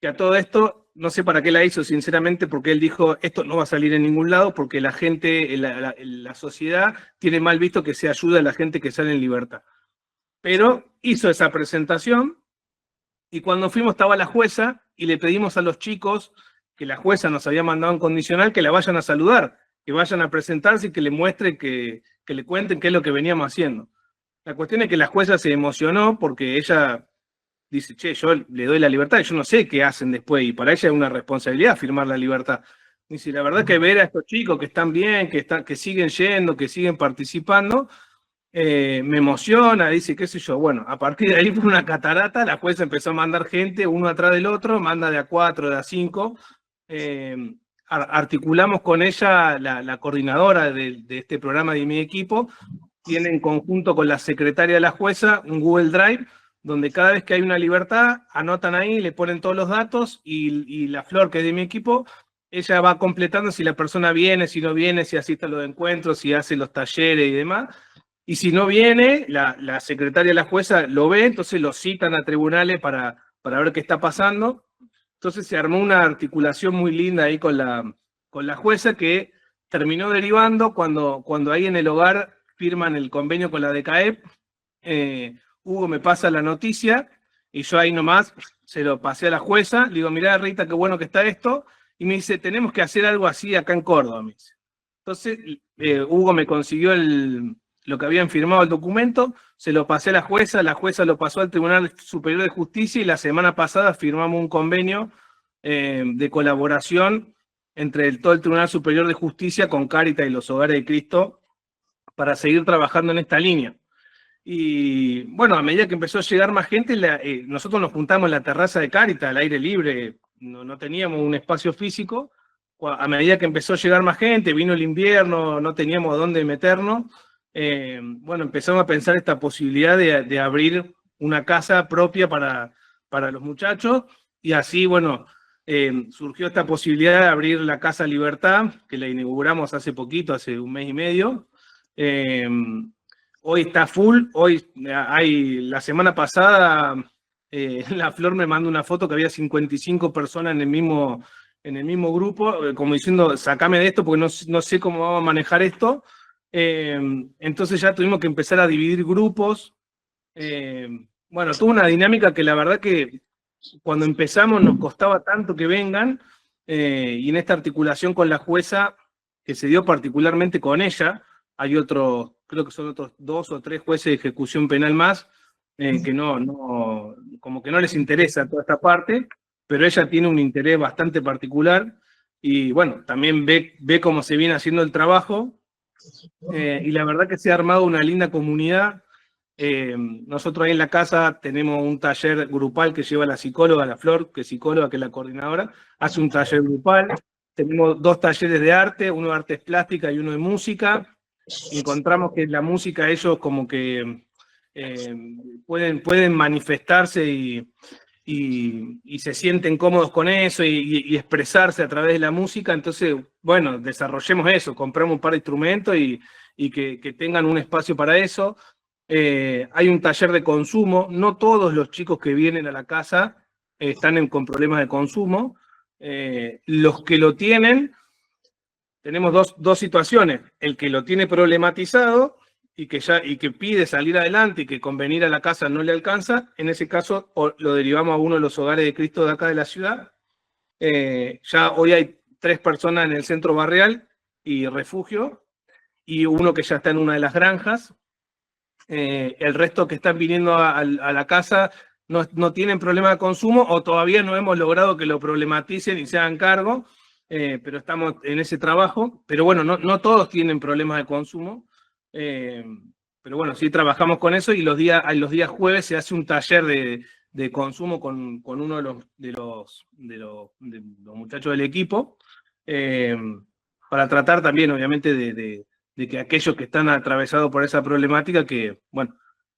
que a todo esto, no sé para qué la hizo sinceramente, porque él dijo, esto no va a salir en ningún lado, porque la gente, la sociedad tiene mal visto que se ayuda a la gente que sale en libertad. Pero hizo esa presentación, y cuando fuimos estaba la jueza, y le pedimos a los chicos, que la jueza nos había mandado en condicional, que la vayan a saludar, que vayan a presentarse y que le muestren, que le cuenten qué es lo que veníamos haciendo. La cuestión es que la jueza se emocionó porque ella dice, che, yo le doy la libertad y yo no sé qué hacen después, y para ella es una responsabilidad firmar la libertad. Dice, la verdad que ver a estos chicos que están bien, que siguen yendo, que siguen participando, me emociona, dice, qué sé yo. Bueno, a partir de ahí fue una catarata, la jueza empezó a mandar gente uno atrás del otro, manda de a 4, de a 5. Articulamos con ella, la coordinadora de este programa de mi equipo, tiene en conjunto con la secretaria de la jueza un Google Drive, donde cada vez que hay una libertad, anotan ahí, le ponen todos los datos, y la Flor, que es de mi equipo, ella va completando si la persona viene, si no viene, si asiste a los encuentros, si hace los talleres y demás. Y si no viene, la secretaria de la jueza lo ve, entonces lo citan a tribunales para ver qué está pasando. Entonces se armó una articulación muy linda ahí con la jueza, que terminó derivando cuando ahí en el hogar firman el convenio con la DECAEP. Hugo me pasa la noticia, y yo ahí nomás se lo pasé a la jueza, le digo, mirá Rita, qué bueno que está esto, y me dice, tenemos que hacer algo así acá en Córdoba, me dice. Entonces Hugo me consiguió lo que habían firmado el documento, se lo pasé a la jueza lo pasó al Tribunal Superior de Justicia, y la semana pasada firmamos un convenio de colaboración entre todo el Tribunal Superior de Justicia con Cáritas y los Hogares de Cristo para seguir trabajando en esta línea. Y bueno, a medida que empezó a llegar más gente, nosotros nos juntamos en la terraza de Cáritas, al aire libre, no teníamos un espacio físico. A medida que empezó a llegar más gente, vino el invierno, no teníamos dónde meternos, bueno, empezamos a pensar esta posibilidad de abrir una casa propia para los muchachos, y así, bueno, surgió esta posibilidad de abrir la Casa Libertad, que la inauguramos hace poquito, hace un mes y medio. Hoy está full, la semana pasada, la Flor me mandó una foto que había 55 personas en el mismo grupo, como diciendo, sacame de esto porque no sé cómo vamos a manejar esto. Entonces ya tuvimos que empezar a dividir grupos. Bueno, tuvo una dinámica que la verdad que cuando empezamos nos costaba tanto que vengan, y en esta articulación con la jueza, que se dio particularmente con ella, hay otros, creo que son otros 2 o 3 jueces de ejecución penal más, que como que no les interesa toda esta parte, pero ella tiene un interés bastante particular, y bueno, también ve cómo se viene haciendo el trabajo, y la verdad que se ha armado una linda comunidad. Nosotros ahí en la casa tenemos un taller grupal que lleva la psicóloga, la Flor, que es psicóloga, que es la coordinadora, hace un taller grupal. Tenemos 2 talleres de arte, uno de artes plásticas y uno de música. Encontramos que la música ellos como que pueden manifestarse y se sienten cómodos con eso y expresarse a través de la música. Entonces, bueno, desarrollemos eso, compramos un par de instrumentos y que tengan un espacio para eso. Hay un taller de consumo. No todos los chicos que vienen a la casa están con problemas de consumo. Los que lo tienen, tenemos dos situaciones. El que lo tiene problematizado y que pide salir adelante y que con venir a la casa no le alcanza, en ese caso lo derivamos a uno de los hogares de Cristo de acá de la ciudad. Ya hoy hay 3 personas en el centro barrial y refugio, y uno que ya está en una de las granjas. El resto que están viniendo a la casa no tienen problema de consumo, o todavía no hemos logrado que lo problematicen y se hagan cargo, pero estamos en ese trabajo. Pero bueno, no todos tienen problemas de consumo, pero bueno, sí trabajamos con eso, y los días jueves se hace un taller de consumo con uno de los muchachos del equipo, para tratar también, obviamente, de que aquellos que están atravesados por esa problemática, que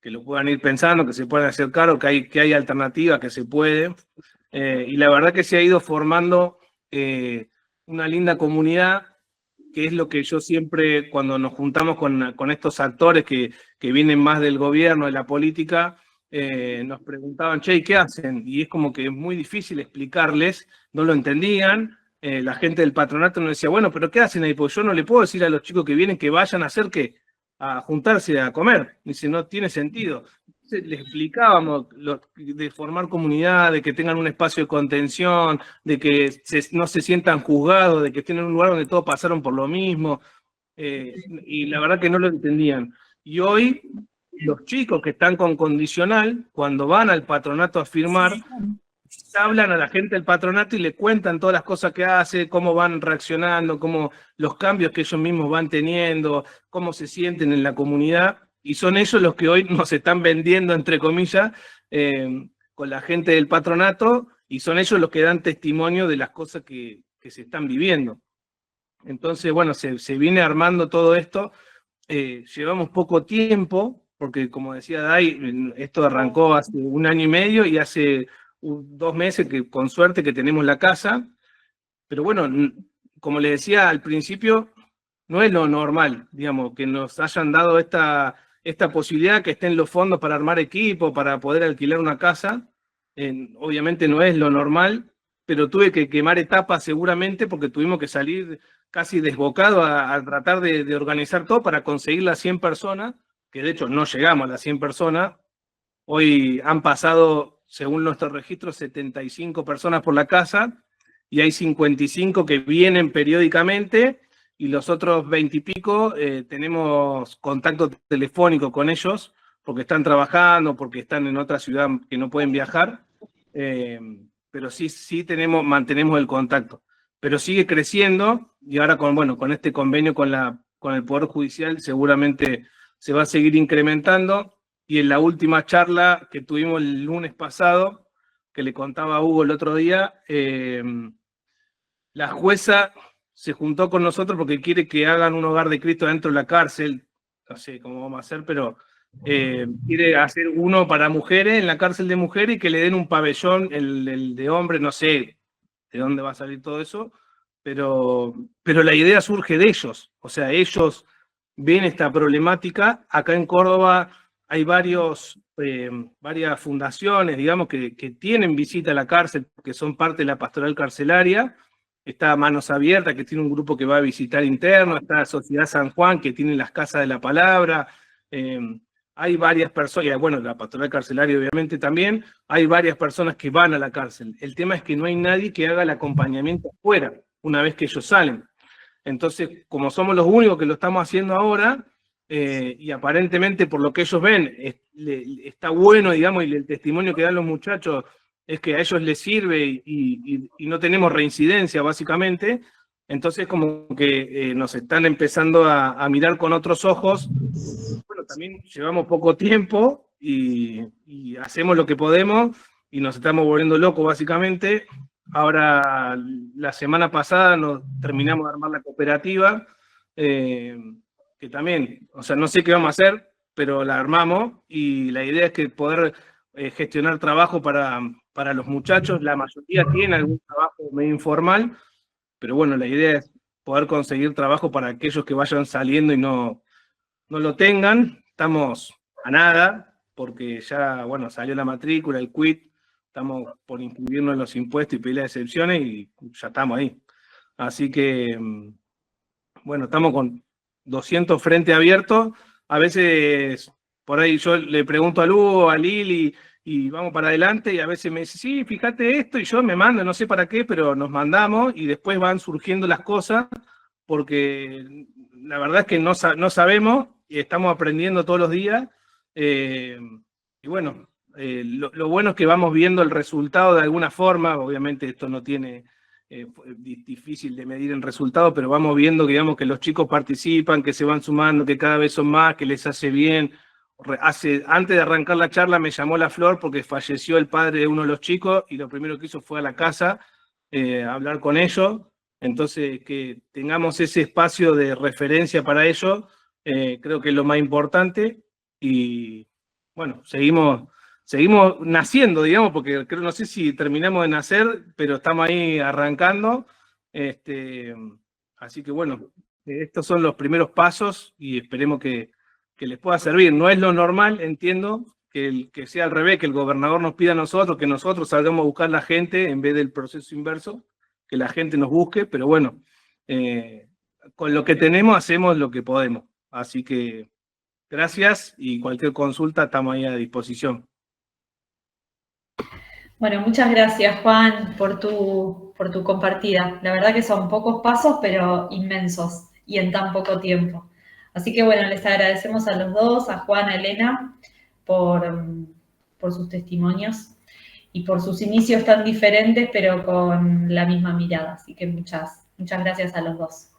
lo puedan ir pensando, que se puedan hacer cargo, que hay alternativas, que se puede. Y la verdad que se ha ido formando una linda comunidad, que es lo que yo siempre, cuando nos juntamos con estos actores que vienen más del gobierno, de la política, nos preguntaban, che, ¿qué hacen? Y es como que es muy difícil explicarles, no lo entendían. La gente del patronato nos decía, bueno, pero ¿qué hacen ahí? Porque yo no le puedo decir a los chicos que vienen que vayan a hacer a juntarse a comer. Dice, no tiene sentido. Entonces, les explicábamos de formar comunidad, de que tengan un espacio de contención, de que no se sientan juzgados, de que tienen un lugar donde todos pasaron por lo mismo. Y la verdad que no lo entendían. Y hoy, los chicos que están con condicional, cuando van al patronato a firmar, hablan a la gente del patronato y le cuentan todas las cosas que hace, cómo van reaccionando, cómo los cambios que ellos mismos van teniendo, cómo se sienten en la comunidad, y son ellos los que hoy nos están vendiendo, entre comillas, con la gente del patronato, y son ellos los que dan testimonio de las cosas que se están viviendo. Entonces, bueno, se viene armando todo esto. Llevamos poco tiempo, porque como decía Dai, esto arrancó hace 1 año y medio, y hace 2 meses que con suerte que tenemos la casa. Pero bueno, como les decía al principio, no es lo normal, digamos, que nos hayan dado esta posibilidad, que estén los fondos para armar equipo, para poder alquilar una casa. Obviamente no es lo normal, pero tuve que quemar etapas seguramente, porque tuvimos que salir casi desbocados a tratar de organizar todo para conseguir las 100 personas, que de hecho no llegamos a las 100 personas. Hoy han pasado, según nuestro registro, 75 personas por la casa, y hay 55 que vienen periódicamente, y los otros 20 y pico tenemos contacto telefónico con ellos, porque están trabajando, porque están en otra ciudad que no pueden viajar, pero sí mantenemos el contacto. pero sigue creciendo y ahora con este convenio con el Poder Judicial seguramente se va a seguir incrementando. Y en la última charla que tuvimos el lunes pasado, que le contaba a Hugo el otro día, la jueza se juntó con nosotros porque quiere que hagan un hogar de Cristo dentro de la cárcel. No sé cómo vamos a hacer, pero quiere hacer uno para mujeres en la cárcel de mujeres y que le den un pabellón, el de hombres, no sé de dónde va a salir todo eso, pero la idea surge de ellos. O sea, ellos ven esta problemática. Acá en Córdoba hay varias fundaciones, digamos, que tienen visita a la cárcel, que son parte de la pastoral carcelaria. Está Manos Abiertas, que tiene un grupo que va a visitar interno. Está Sociedad San Juan, que tiene las Casas de la Palabra. Hay varias personas, bueno, la pastoral carcelaria obviamente también, hay varias personas que van a la cárcel. El tema es que no hay nadie que haga el acompañamiento afuera, una vez que ellos salen. Entonces, como somos los únicos que lo estamos haciendo ahora, y aparentemente por lo que ellos ven, está bueno, digamos, y el testimonio que dan los muchachos es que a ellos les sirve y no tenemos reincidencia, básicamente. Entonces, como que nos están empezando a mirar con otros ojos. Bueno, también llevamos poco tiempo y hacemos lo que podemos y nos estamos volviendo locos, básicamente. Ahora, la semana pasada nos terminamos de armar la cooperativa, que también, o sea, no sé qué vamos a hacer, pero la armamos y la idea es que poder gestionar trabajo para los muchachos. La mayoría tiene algún trabajo medio informal, pero bueno, la idea es poder conseguir trabajo para aquellos que vayan saliendo y no lo tengan. Estamos a nada, porque ya, bueno, salió la matrícula, el quit, estamos por inscribirnos en los impuestos y pedir las excepciones y ya estamos ahí. Así que, bueno, estamos con 200 frente abiertos. A veces, por ahí yo le pregunto a Lugo, a Lili, y vamos para adelante, y a veces me dice, sí, fíjate esto, y yo me mando, no sé para qué, pero nos mandamos, y después van surgiendo las cosas, porque la verdad es que no sabemos, y estamos aprendiendo todos los días, y bueno, lo bueno es que vamos viendo el resultado de alguna forma. Obviamente esto no tiene, difícil de medir el resultado, pero vamos viendo, digamos, que los chicos participan, que se van sumando, que cada vez son más, que les hace bien. Antes de arrancar la charla me llamó la Flor porque falleció el padre de uno de los chicos y lo primero que hizo fue a la casa a hablar con ellos. Entonces, que tengamos ese espacio de referencia para ellos, creo que es lo más importante. Y bueno, seguimos naciendo, digamos, porque creo, no sé si terminamos de nacer, pero estamos ahí arrancando. Así que bueno, estos son los primeros pasos y esperemos que les pueda servir. No es lo normal, entiendo, que sea al revés, que el gobernador nos pida a nosotros, que nosotros salgamos a buscar la gente en vez del proceso inverso, que la gente nos busque, pero bueno, con lo que tenemos hacemos lo que podemos. Así que gracias y cualquier consulta estamos ahí a disposición. Bueno, muchas gracias, Juan, por tu compartida. La verdad que son pocos pasos, pero inmensos y en tan poco tiempo. Así que bueno, les agradecemos a los dos, a Juan, a Elena, por sus testimonios y por sus inicios tan diferentes, pero con la misma mirada. Así que muchas gracias a los dos.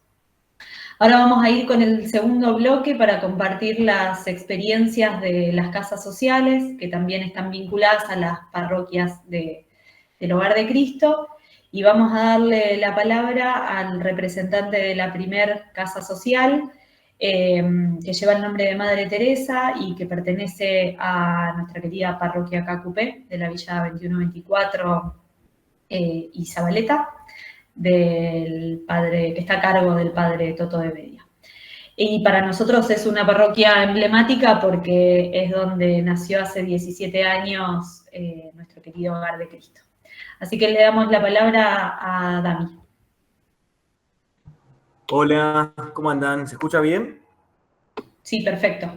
Ahora vamos a ir con el segundo bloque para compartir las experiencias de las casas sociales, que también están vinculadas a las parroquias del Hogar de Cristo. Y vamos a darle la palabra al representante de la primer casa social, que lleva el nombre de Madre Teresa y que pertenece a nuestra querida parroquia Cacupé, de la Villa 2124 y Zabaleta, del padre, que está a cargo del padre Toto de Bedia. Y para nosotros es una parroquia emblemática porque es donde nació hace 17 años nuestro querido Hogar de Cristo. Así que le damos la palabra a Dami. Hola, ¿cómo andan? ¿Se escucha bien? Sí, perfecto.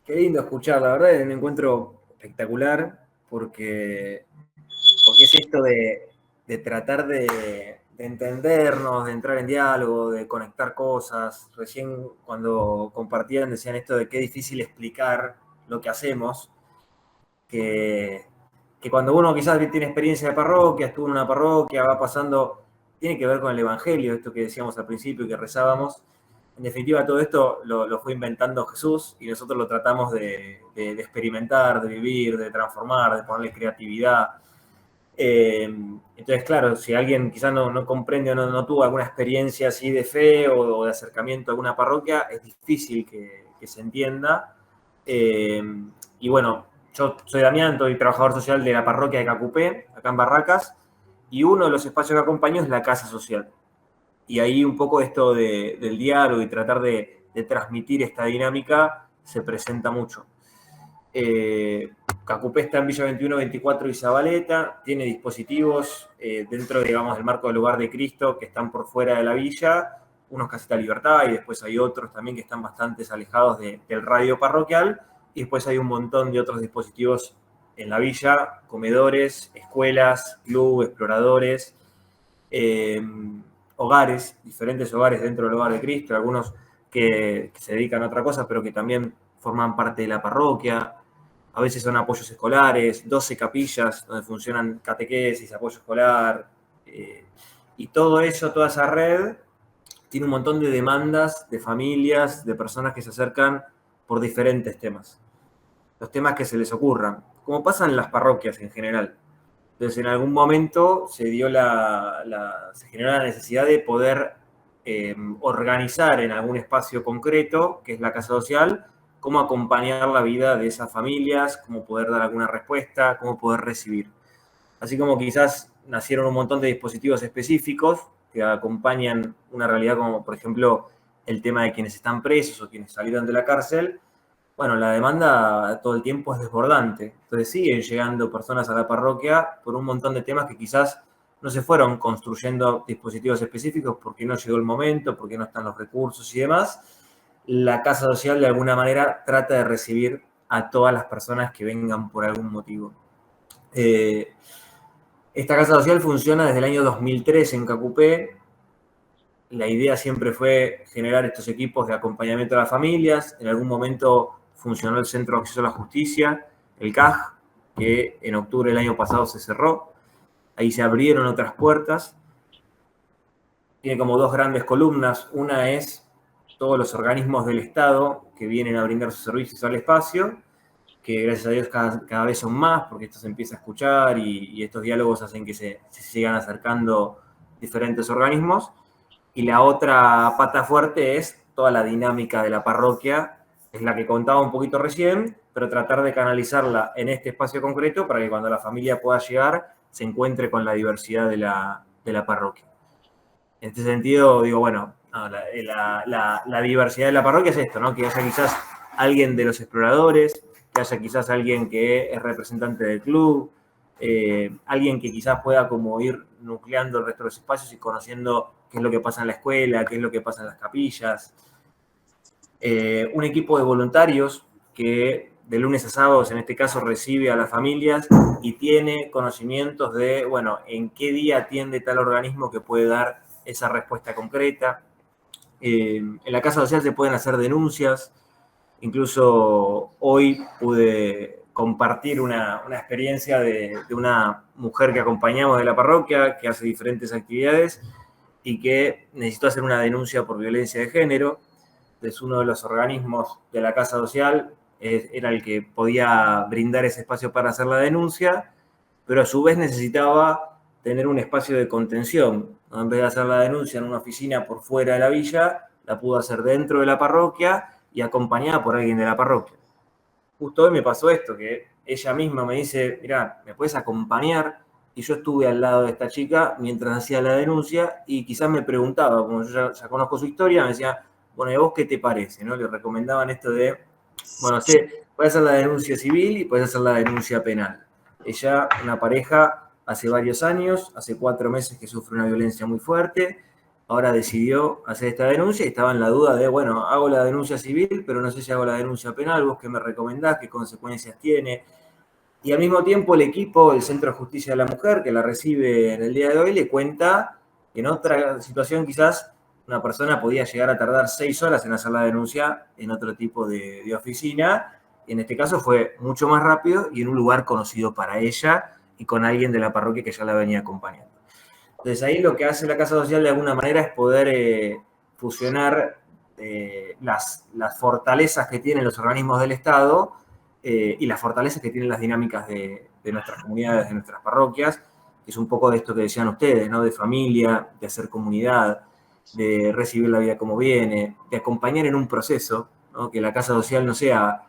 Qué lindo escuchar, la verdad es un encuentro espectacular porque es esto de tratar de entendernos, de entrar en diálogo, de conectar cosas. Recién cuando compartían decían esto de qué difícil explicar lo que hacemos, que cuando uno quizás tiene experiencia de parroquia, estuvo en una parroquia, va pasando tiene que ver con el Evangelio, esto que decíamos al principio y que rezábamos. En definitiva, todo esto lo fue inventando Jesús y nosotros lo tratamos de experimentar, de vivir, de transformar, de ponerle creatividad. Entonces, claro, si alguien quizás no comprende o no tuvo alguna experiencia así de fe o de acercamiento a alguna parroquia, es difícil que se entienda. Y bueno, yo soy Damián, soy trabajador social de la parroquia de Cacupé, acá en Barracas, y uno de los espacios que acompaño es la casa social. Y ahí un poco esto del diálogo y tratar de transmitir esta dinámica se presenta mucho. Cacupé está en Villa 21, 24 y Zabaleta, tiene dispositivos dentro, digamos, del marco del Hogar de Cristo que están por fuera de la villa, unos Casita Libertad y después hay otros también que están bastante alejados del radio parroquial, y después hay un montón de otros dispositivos en la villa, comedores, escuelas, club, exploradores, hogares, diferentes hogares dentro del Hogar de Cristo, algunos que se dedican a otra cosa, pero que también forman parte de la parroquia. A veces son apoyos escolares, 12 capillas donde funcionan catequesis, apoyo escolar, y todo eso, toda esa red, tiene un montón de demandas de familias, de personas que se acercan por diferentes temas. Los temas que se les ocurran, como pasa en las parroquias en general. Entonces, en algún momento se generó la necesidad de poder organizar en algún espacio concreto, que es la casa social, cómo acompañar la vida de esas familias, cómo poder dar alguna respuesta, cómo poder recibir. Así como quizás nacieron un montón de dispositivos específicos que acompañan una realidad como, por ejemplo, el tema de quienes están presos o quienes salieron de la cárcel. Bueno, la demanda todo el tiempo es desbordante. Entonces siguen llegando personas a la parroquia por un montón de temas que quizás no se fueron construyendo dispositivos específicos porque no llegó el momento, porque no están los recursos y demás. La casa social de alguna manera trata de recibir a todas las personas que vengan por algún motivo. Esta casa social funciona desde el año 2003 en Cacupé. La idea siempre fue generar estos equipos de acompañamiento a las familias. En algún momento funcionó el Centro de Acceso a la Justicia, el CAJ, que en octubre del año pasado se cerró. Ahí se abrieron otras puertas. Tiene como dos grandes columnas. Una es todos los organismos del Estado que vienen a brindar sus servicios al espacio, que gracias a Dios cada vez son más, porque esto se empieza a escuchar y estos diálogos hacen que se sigan acercando diferentes organismos. Y la otra pata fuerte es toda la dinámica de la parroquia, es la que contaba un poquito recién, pero tratar de canalizarla en este espacio concreto para que cuando la familia pueda llegar se encuentre con la diversidad de la parroquia. En este sentido, digo, bueno, la diversidad de la parroquia es esto, ¿no? Que haya quizás alguien de los exploradores, que haya quizás alguien que es representante del club, alguien que quizás pueda como ir nucleando el resto de los espacios y conociendo qué es lo que pasa en la escuela, qué es lo que pasa en las capillas. Un equipo de voluntarios que de lunes a sábados, en este caso, recibe a las familias y tiene conocimientos de, bueno, en qué día atiende tal organismo que puede dar esa respuesta concreta. En la casa social se pueden hacer denuncias. Incluso hoy pude compartir una experiencia de una mujer que acompañamos de la parroquia, que hace diferentes actividades y que necesitó hacer una denuncia por violencia de género. Entonces, uno de los organismos de la casa social era el que podía brindar ese espacio para hacer la denuncia, pero a su vez necesitaba tener un espacio de contención, ¿no? En vez de hacer la denuncia en una oficina por fuera de la villa, la pudo hacer dentro de la parroquia y acompañada por alguien de la parroquia. Justo hoy me pasó esto, que ella misma me dice, mirá, ¿me puedes acompañar? Y yo estuve al lado de esta chica mientras hacía la denuncia y quizás me preguntaba, como yo ya conozco su historia, me decía, bueno, ¿y a vos qué te parece? ¿No? Le recomendaban esto de, bueno, sí, puedes hacer la denuncia civil y puedes hacer la denuncia penal. Ella, una pareja, hace varios años, hace 4 meses que sufre una violencia muy fuerte, ahora decidió hacer esta denuncia y estaba en la duda de, bueno, hago la denuncia civil, pero no sé si hago la denuncia penal, vos qué me recomendás, qué consecuencias tiene. Y al mismo tiempo el equipo del Centro de Justicia de la Mujer, que la recibe en el día de hoy, le cuenta que en otra situación quizás una persona podía llegar a tardar 6 horas en hacer la denuncia en otro tipo de oficina. Y en este caso fue mucho más rápido y en un lugar conocido para ella y con alguien de la parroquia que ya la venía acompañando. Entonces ahí lo que hace la Casa Social de alguna manera es poder fusionar las fortalezas que tienen los organismos del Estado y las fortalezas que tienen las dinámicas de nuestras comunidades, de nuestras parroquias, que es un poco de esto que decían ustedes, ¿no? De familia, de hacer comunidad, de recibir la vida como viene, de acompañar en un proceso, ¿no? Que la Casa Social no sea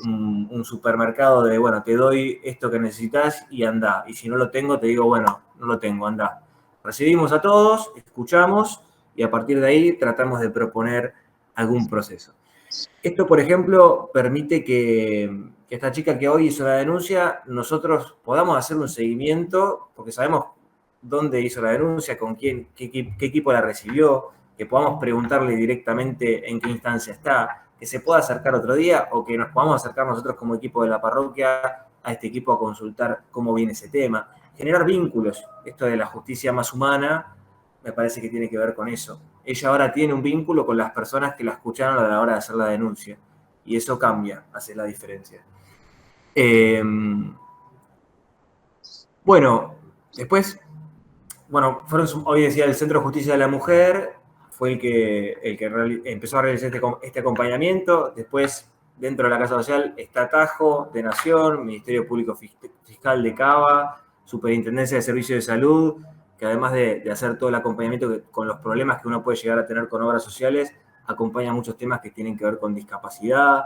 un supermercado de, bueno, te doy esto que necesitas y anda. Y si no lo tengo, te digo, bueno, no lo tengo, anda. Recibimos a todos, escuchamos y a partir de ahí tratamos de proponer algún proceso. Esto, por ejemplo, permite que esta chica que hoy hizo la denuncia, nosotros podamos hacer un seguimiento, porque sabemos dónde hizo la denuncia, con quién, qué equipo la recibió, que podamos preguntarle directamente en qué instancia está, que se pueda acercar otro día o que nos podamos acercar nosotros como equipo de la parroquia a este equipo a consultar cómo viene ese tema. Generar vínculos, esto de la justicia más humana, me parece que tiene que ver con eso. Ella ahora tiene un vínculo con las personas que la escucharon a la hora de hacer la denuncia. Y eso cambia, hace la diferencia. Bueno, después, bueno, hoy decía el Centro de Justicia de la Mujer, fue el que empezó a realizar este acompañamiento. Después, dentro de la Casa Social, está Tajo de Nación, Ministerio Público Fiscal de Cava, Superintendencia de Servicios de Salud, que además de hacer todo el acompañamiento con los problemas que uno puede llegar a tener con obras sociales, acompaña muchos temas que tienen que ver con discapacidad.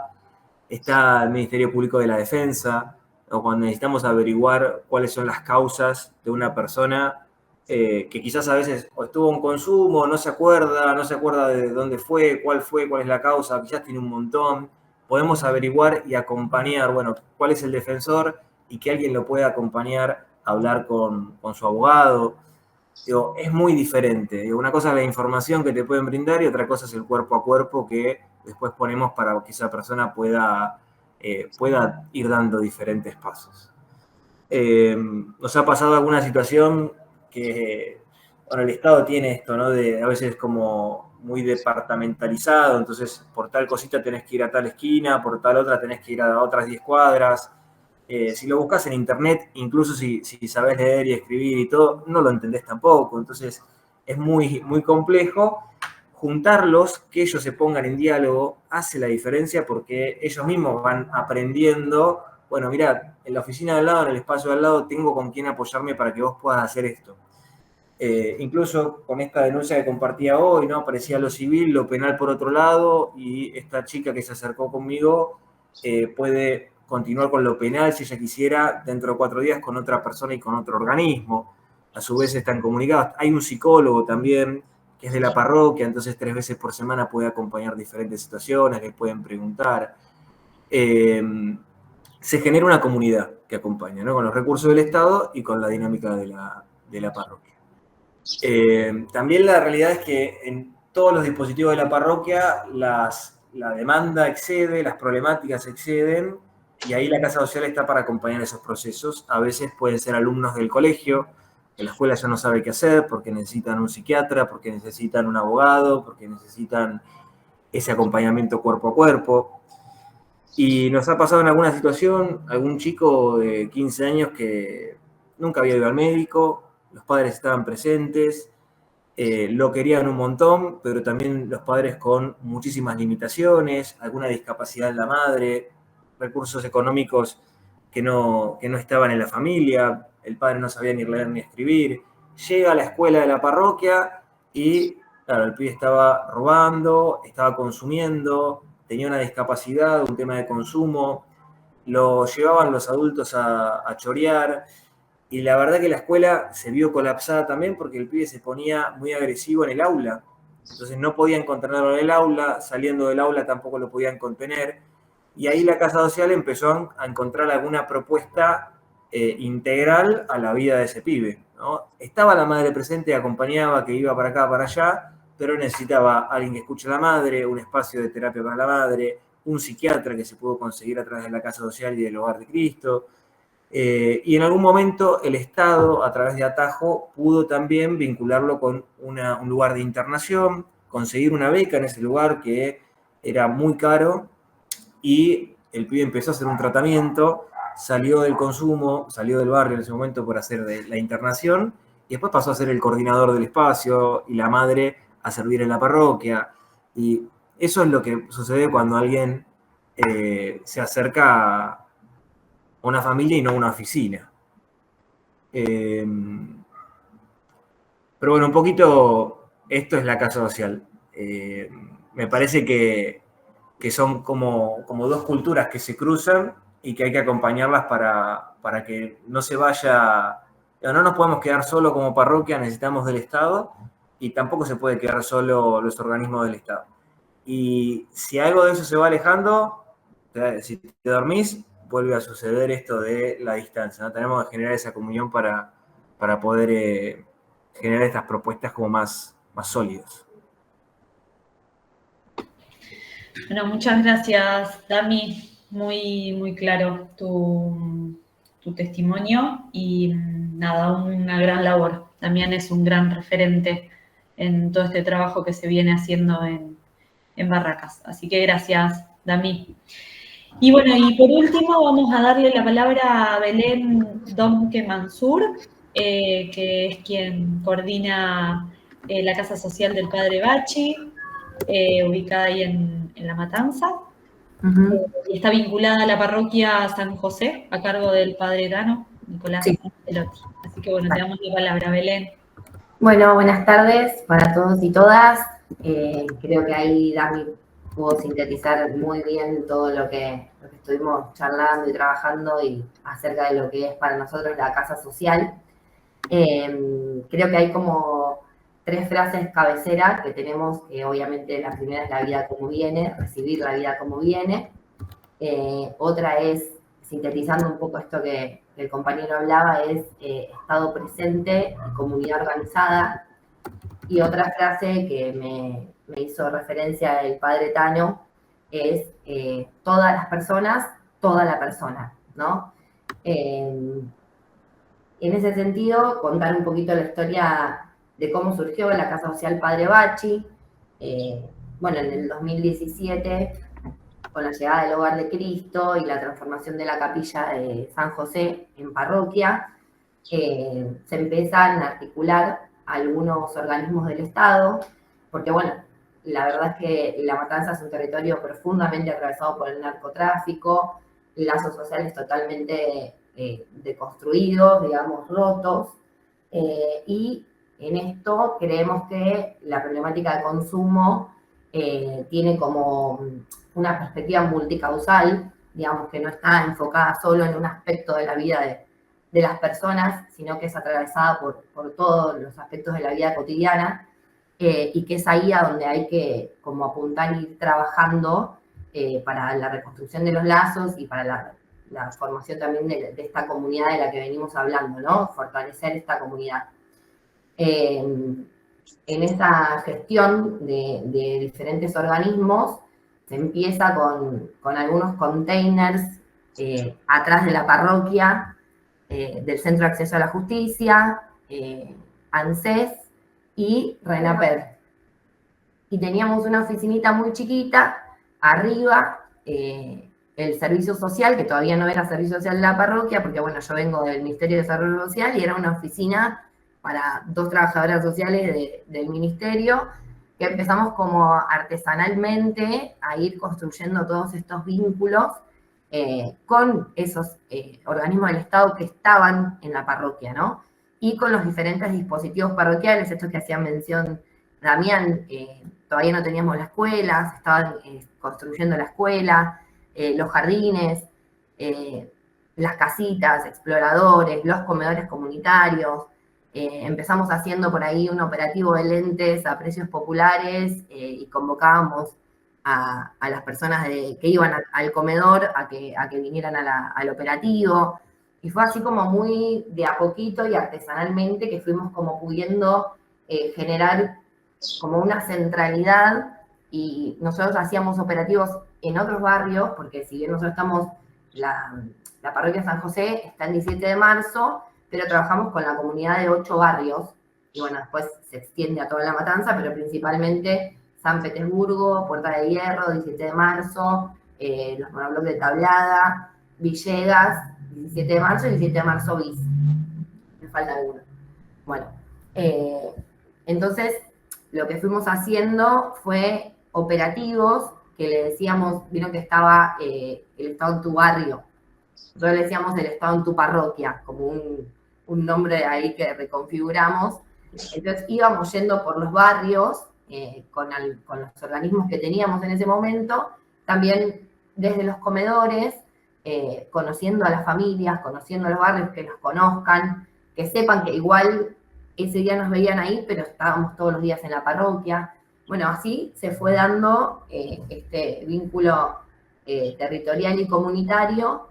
Está el Ministerio Público de la Defensa, o cuando necesitamos averiguar cuáles son las causas de una persona que quizás a veces o estuvo en consumo, no se acuerda de dónde fue, cuál es la causa, quizás tiene un montón. Podemos averiguar y acompañar, bueno, cuál es el defensor y que alguien lo pueda acompañar a hablar con su abogado. Digo, es muy diferente. Digo, una cosa es la información que te pueden brindar y otra cosa es el cuerpo a cuerpo que después ponemos para que esa persona pueda ir dando diferentes pasos. Nos ha pasado alguna situación que, bueno, el Estado tiene esto, ¿no? A veces como muy departamentalizado, entonces por tal cosita tenés que ir a tal esquina, por tal otra tenés que ir a otras 10 cuadras. Si lo buscas en internet, incluso si sabés leer y escribir y todo, no lo entendés tampoco. Entonces es muy, muy complejo. Juntarlos, que ellos se pongan en diálogo, hace la diferencia porque ellos mismos van aprendiendo. Bueno, mirá, en la oficina de al lado, en el espacio de al lado, tengo con quién apoyarme para que vos puedas hacer esto. Incluso con esta denuncia que compartía hoy, ¿no? Aparecía lo civil, lo penal por otro lado, y esta chica que se acercó conmigo puede continuar con lo penal si ella quisiera dentro de 4 días con otra persona y con otro organismo. A su vez están comunicados. Hay un psicólogo también que es de la parroquia, entonces 3 veces por semana puede acompañar diferentes situaciones, les pueden preguntar. Se genera una comunidad que acompaña, ¿no? Con los recursos del Estado y con la dinámica de la parroquia. También la realidad es que en todos los dispositivos de la parroquia la demanda excede, las problemáticas exceden, y ahí la Casa Social está para acompañar esos procesos. A veces pueden ser alumnos del colegio, que la escuela ya no sabe qué hacer, porque necesitan un psiquiatra, porque necesitan un abogado, porque necesitan ese acompañamiento cuerpo a cuerpo. Y nos ha pasado en alguna situación, algún chico de 15 años que nunca había ido al médico, los padres estaban presentes, lo querían un montón, pero también los padres con muchísimas limitaciones, alguna discapacidad en la madre, recursos económicos que no estaban en la familia, el padre no sabía ni leer ni escribir. Llega a la escuela de la parroquia y, claro, el pibe estaba robando, estaba consumiendo, tenía una discapacidad, un tema de consumo, lo llevaban los adultos a chorear, y la verdad que la escuela se vio colapsada también porque el pibe se ponía muy agresivo en el aula. Entonces no podían contenerlo en el aula, saliendo del aula tampoco lo podían contener. Y ahí la Casa Social empezó a encontrar alguna propuesta integral a la vida de ese pibe, ¿no? Estaba la madre presente, acompañaba, que iba para acá, para allá, pero necesitaba alguien que escuche a la madre, un espacio de terapia para la madre, un psiquiatra que se pudo conseguir a través de la Casa Social y del Hogar de Cristo. Y en algún momento el Estado, a través de Atajo, pudo también vincularlo con un lugar de internación, conseguir una beca en ese lugar que era muy caro, y el pibe empezó a hacer un tratamiento, salió del consumo, salió del barrio en ese momento por hacer la internación, y después pasó a ser el coordinador del espacio y la madre a servir en la parroquia. Y eso es lo que sucede cuando alguien se acerca a una familia y no a una oficina. Pero bueno, un poquito esto es la casa social. Me parece que son como dos culturas que se cruzan y que hay que acompañarlas para que no se vaya. No nos podemos quedar solo como parroquia, necesitamos del Estado, y tampoco se puede quedar solo los organismos del Estado. Y si algo de eso se va alejando, si te dormís, vuelve a suceder esto de la distancia, ¿no? Tenemos que generar esa comunión para poder generar estas propuestas como más sólidas. Bueno, muchas gracias, Dami. Muy, muy claro tu testimonio y nada, una gran labor. También es un gran referente en todo este trabajo que se viene haciendo en Barracas. Así que gracias, Dami. Y bueno, y por último vamos a darle la palabra a Belén Domke Mansur, que es quien coordina la Casa Social del Padre Bachi, ubicada ahí en La Matanza. Y está vinculada a la parroquia San José, a cargo del Padre Dano, Nicolás Pelotti. Así que bueno, te damos la palabra, Belén. Bueno, buenas tardes para todos y todas. Creo que ahí Dami pudo sintetizar muy bien todo lo que estuvimos charlando y trabajando y acerca de lo que es para nosotros la casa social. Creo que hay como 3 frases cabecera que tenemos, que obviamente la primera es la vida como viene, recibir la vida como viene. Otra es, sintetizando un poco esto que el compañero hablaba, es estado presente y comunidad organizada. Y otra frase que me hizo referencia el padre Tano es todas las personas, toda la persona, ¿no? En ese sentido, contar un poquito la historia de cómo surgió la Casa Social Padre Bachi. Bueno, en el 2017, con la llegada del Hogar de Cristo y la transformación de la capilla de San José en parroquia, se empiezan a articular algunos organismos del Estado, porque bueno, la verdad es que La Matanza es un territorio profundamente atravesado por el narcotráfico, lazos sociales totalmente deconstruidos, digamos, rotos, y en esto creemos que la problemática de consumo tiene como una perspectiva multicausal, digamos, que no está enfocada solo en un aspecto de la vida de las personas, sino que es atravesada por todos los aspectos de la vida cotidiana, y que es ahí a donde hay que como apuntar y ir trabajando para la reconstrucción de los lazos y para la formación también de esta comunidad de la que venimos hablando, ¿no? Fortalecer esta comunidad. En esa gestión de diferentes organismos se empieza con algunos containers atrás de la parroquia, del Centro de Acceso a la Justicia, ANSES y RENAPER. Y teníamos una oficinita muy chiquita, arriba, el servicio social, que todavía no era servicio social de la parroquia, porque bueno, yo vengo del Ministerio de Desarrollo Social y era una oficina para 2 trabajadoras sociales del ministerio, que empezamos como artesanalmente a ir construyendo todos estos vínculos con esos organismos del Estado que estaban en la parroquia, ¿no? Y con los diferentes dispositivos parroquiales, estos que hacía mención Damián, todavía no teníamos la escuela, se estaban construyendo la escuela, los jardines, las casitas, exploradores, los comedores comunitarios. Empezamos haciendo por ahí un operativo de lentes a precios populares y convocábamos a las personas que iban al comedor a que vinieran al operativo. Y fue así como muy de a poquito y artesanalmente que fuimos como pudiendo generar como una centralidad, y nosotros hacíamos operativos en otros barrios, porque si bien nosotros estamos, la parroquia San José está en 17 de marzo, pero trabajamos con la comunidad de 8 barrios, y bueno, después se extiende a toda La Matanza, pero principalmente San Petersburgo, Puerta de Hierro, 17 de marzo, los monobloques de Tablada, Villegas, 17 de marzo y 17 de marzo bis. Me falta alguno. Bueno, entonces lo que fuimos haciendo fue operativos que le decíamos, vieron que estaba el Estado en tu barrio. Nosotros le decíamos el Estado en tu parroquia, como un nombre ahí que reconfiguramos. Entonces íbamos yendo por los barrios con los organismos que teníamos en ese momento, también desde los comedores, conociendo a las familias, conociendo a los barrios, que nos conozcan, que sepan que igual ese día nos veían ahí, pero estábamos todos los días en la parroquia. Bueno, así se fue dando este vínculo territorial y comunitario,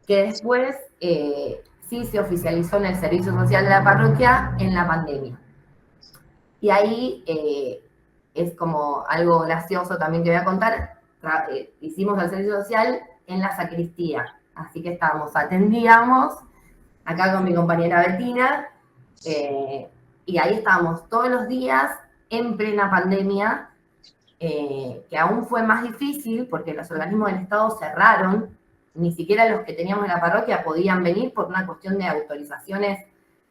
que después sí se oficializó en el servicio social de la parroquia en la pandemia. Y ahí es como algo gracioso también que voy a contar. Hicimos el servicio social en la sacristía, así que atendíamos acá con mi compañera Bettina, y ahí estábamos todos los días en plena pandemia, que aún fue más difícil porque los organismos del Estado cerraron, ni siquiera los que teníamos en la parroquia podían venir por una cuestión de autorizaciones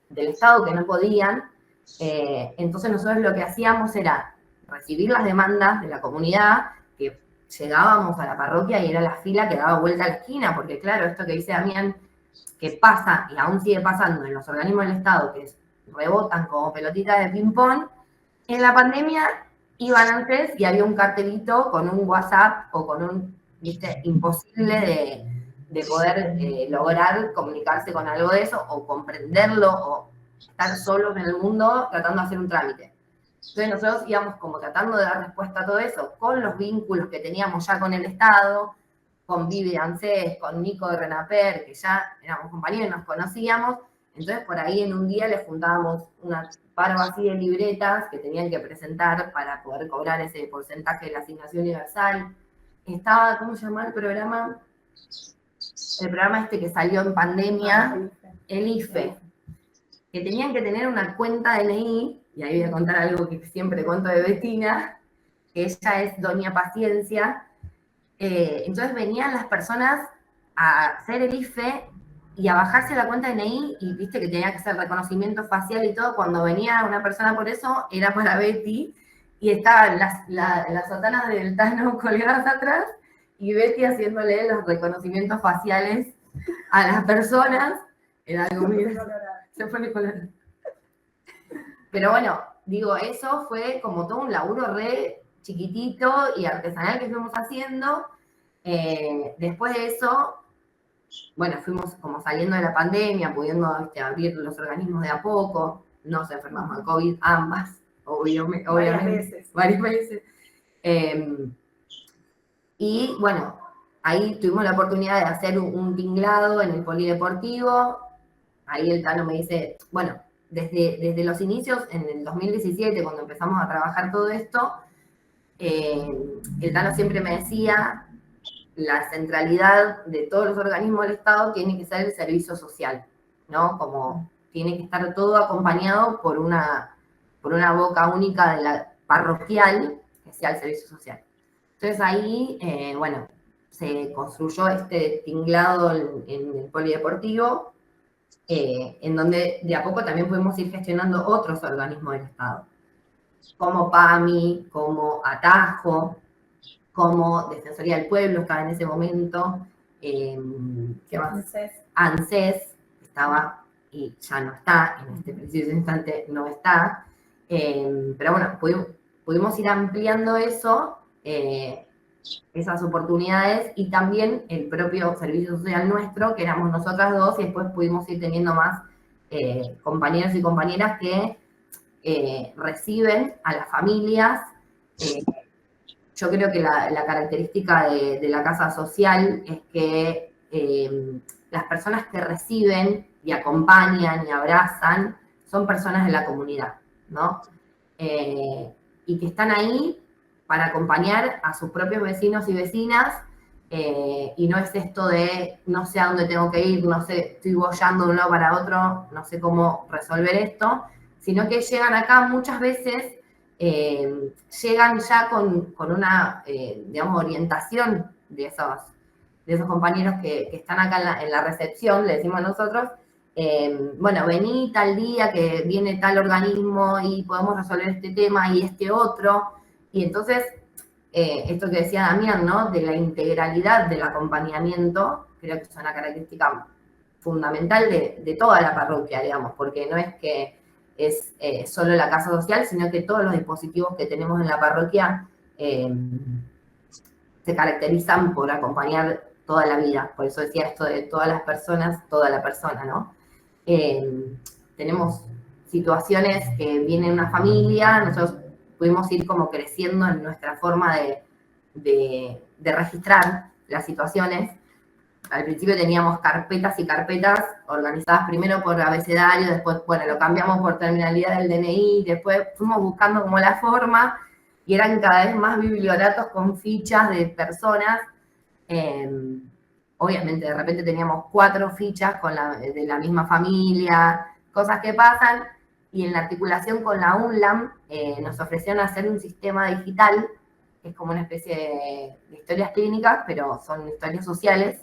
del Estado que no podían. Entonces nosotros lo que hacíamos era recibir las demandas de la comunidad, que llegábamos a la parroquia y era la fila que daba vuelta a la esquina, porque claro, esto que dice Damián, que pasa y aún sigue pasando en los organismos del Estado, que rebotan como pelotitas de ping-pong, en la pandemia iban antes y había un cartelito con un WhatsApp o con un, viste, imposible de poder lograr comunicarse con algo de eso o comprenderlo o estar solos en el mundo tratando de hacer un trámite. Entonces nosotros íbamos como tratando de dar respuesta a todo eso con los vínculos que teníamos ya con el Estado, con Vivi Ansés, con Nico de Renaper, que ya éramos compañeros y nos conocíamos. Entonces por ahí en un día les juntábamos una paro así de libretas que tenían que presentar para poder cobrar ese porcentaje de la asignación universal. Estaba, ¿cómo se llama el programa? El programa este que salió en pandemia, el IFE, que tenían que tener una cuenta DNI, y ahí voy a contar algo que siempre cuento de Bettina, que ella es Doña Paciencia. Entonces venían las personas a hacer el IFE y a bajarse la cuenta DNI, y viste que tenía que hacer reconocimiento facial y todo. Cuando venía una persona por eso, era para Betty, y estaban las sotanas del Tano colgadas atrás, y Betty haciéndole los reconocimientos faciales a las personas. Era algo muy... Se fue mi color. Pero bueno, digo, eso fue como todo un laburo re chiquitito y artesanal que fuimos haciendo. Después de eso, bueno, fuimos como saliendo de la pandemia, pudiendo abrir los organismos de a poco. Nos enfermamos de COVID ambas, obviamente. Varias veces. Y bueno, ahí tuvimos la oportunidad de hacer un tinglado en el polideportivo. Ahí el Tano me dice, bueno, desde los inicios, en el 2017, cuando empezamos a trabajar todo esto, el Tano siempre me decía, la centralidad de todos los organismos del Estado tiene que ser el servicio social, ¿no? Como tiene que estar todo acompañado por una boca única de la parroquial, que sea el servicio social. Entonces ahí, bueno, se construyó este tinglado en el polideportivo, en donde de a poco también pudimos ir gestionando otros organismos del Estado, como PAMI, como Atajo, como Defensoría del Pueblo estaba en ese momento, ¿qué más? ANSES estaba y ya no está, en este preciso instante no está, pero bueno, pudimos ir ampliando eso, esas oportunidades, y también el propio servicio social nuestro, que éramos nosotras dos, y después pudimos ir teniendo más compañeros y compañeras que reciben a las familias. Yo creo que la característica de la casa social es que las personas que reciben y acompañan y abrazan son personas de la comunidad, ¿no? Y que están ahí para acompañar a sus propios vecinos y vecinas, y no es esto de no sé a dónde tengo que ir, no sé, estoy boyando de un lado para otro, no sé cómo resolver esto, sino que llegan acá muchas veces, llegan ya con una, digamos, orientación de esos compañeros que están acá en la recepción, le decimos nosotros, bueno, vení tal día que viene tal organismo y podemos resolver este tema y este otro. Y entonces, esto que decía Damián, ¿no? De la integralidad del acompañamiento, creo que es una característica fundamental de toda la parroquia, digamos, porque no es que es solo la casa social, sino que todos los dispositivos que tenemos en la parroquia se caracterizan por acompañar toda la vida. Por eso decía esto de todas las personas, toda la persona, ¿no? Tenemos situaciones que viene una familia, nosotros pudimos ir como creciendo en nuestra forma de registrar las situaciones. Al principio teníamos carpetas y carpetas organizadas primero por abecedario, después, bueno, lo cambiamos por terminalidad del DNI, después fuimos buscando como la forma y eran cada vez más biblioratos con fichas de personas. Obviamente, de repente teníamos 4 fichas de la misma familia, cosas que pasan, y en la articulación con la UNLAM nos ofrecieron hacer un sistema digital, que es como una especie de historias clínicas, pero son historias sociales,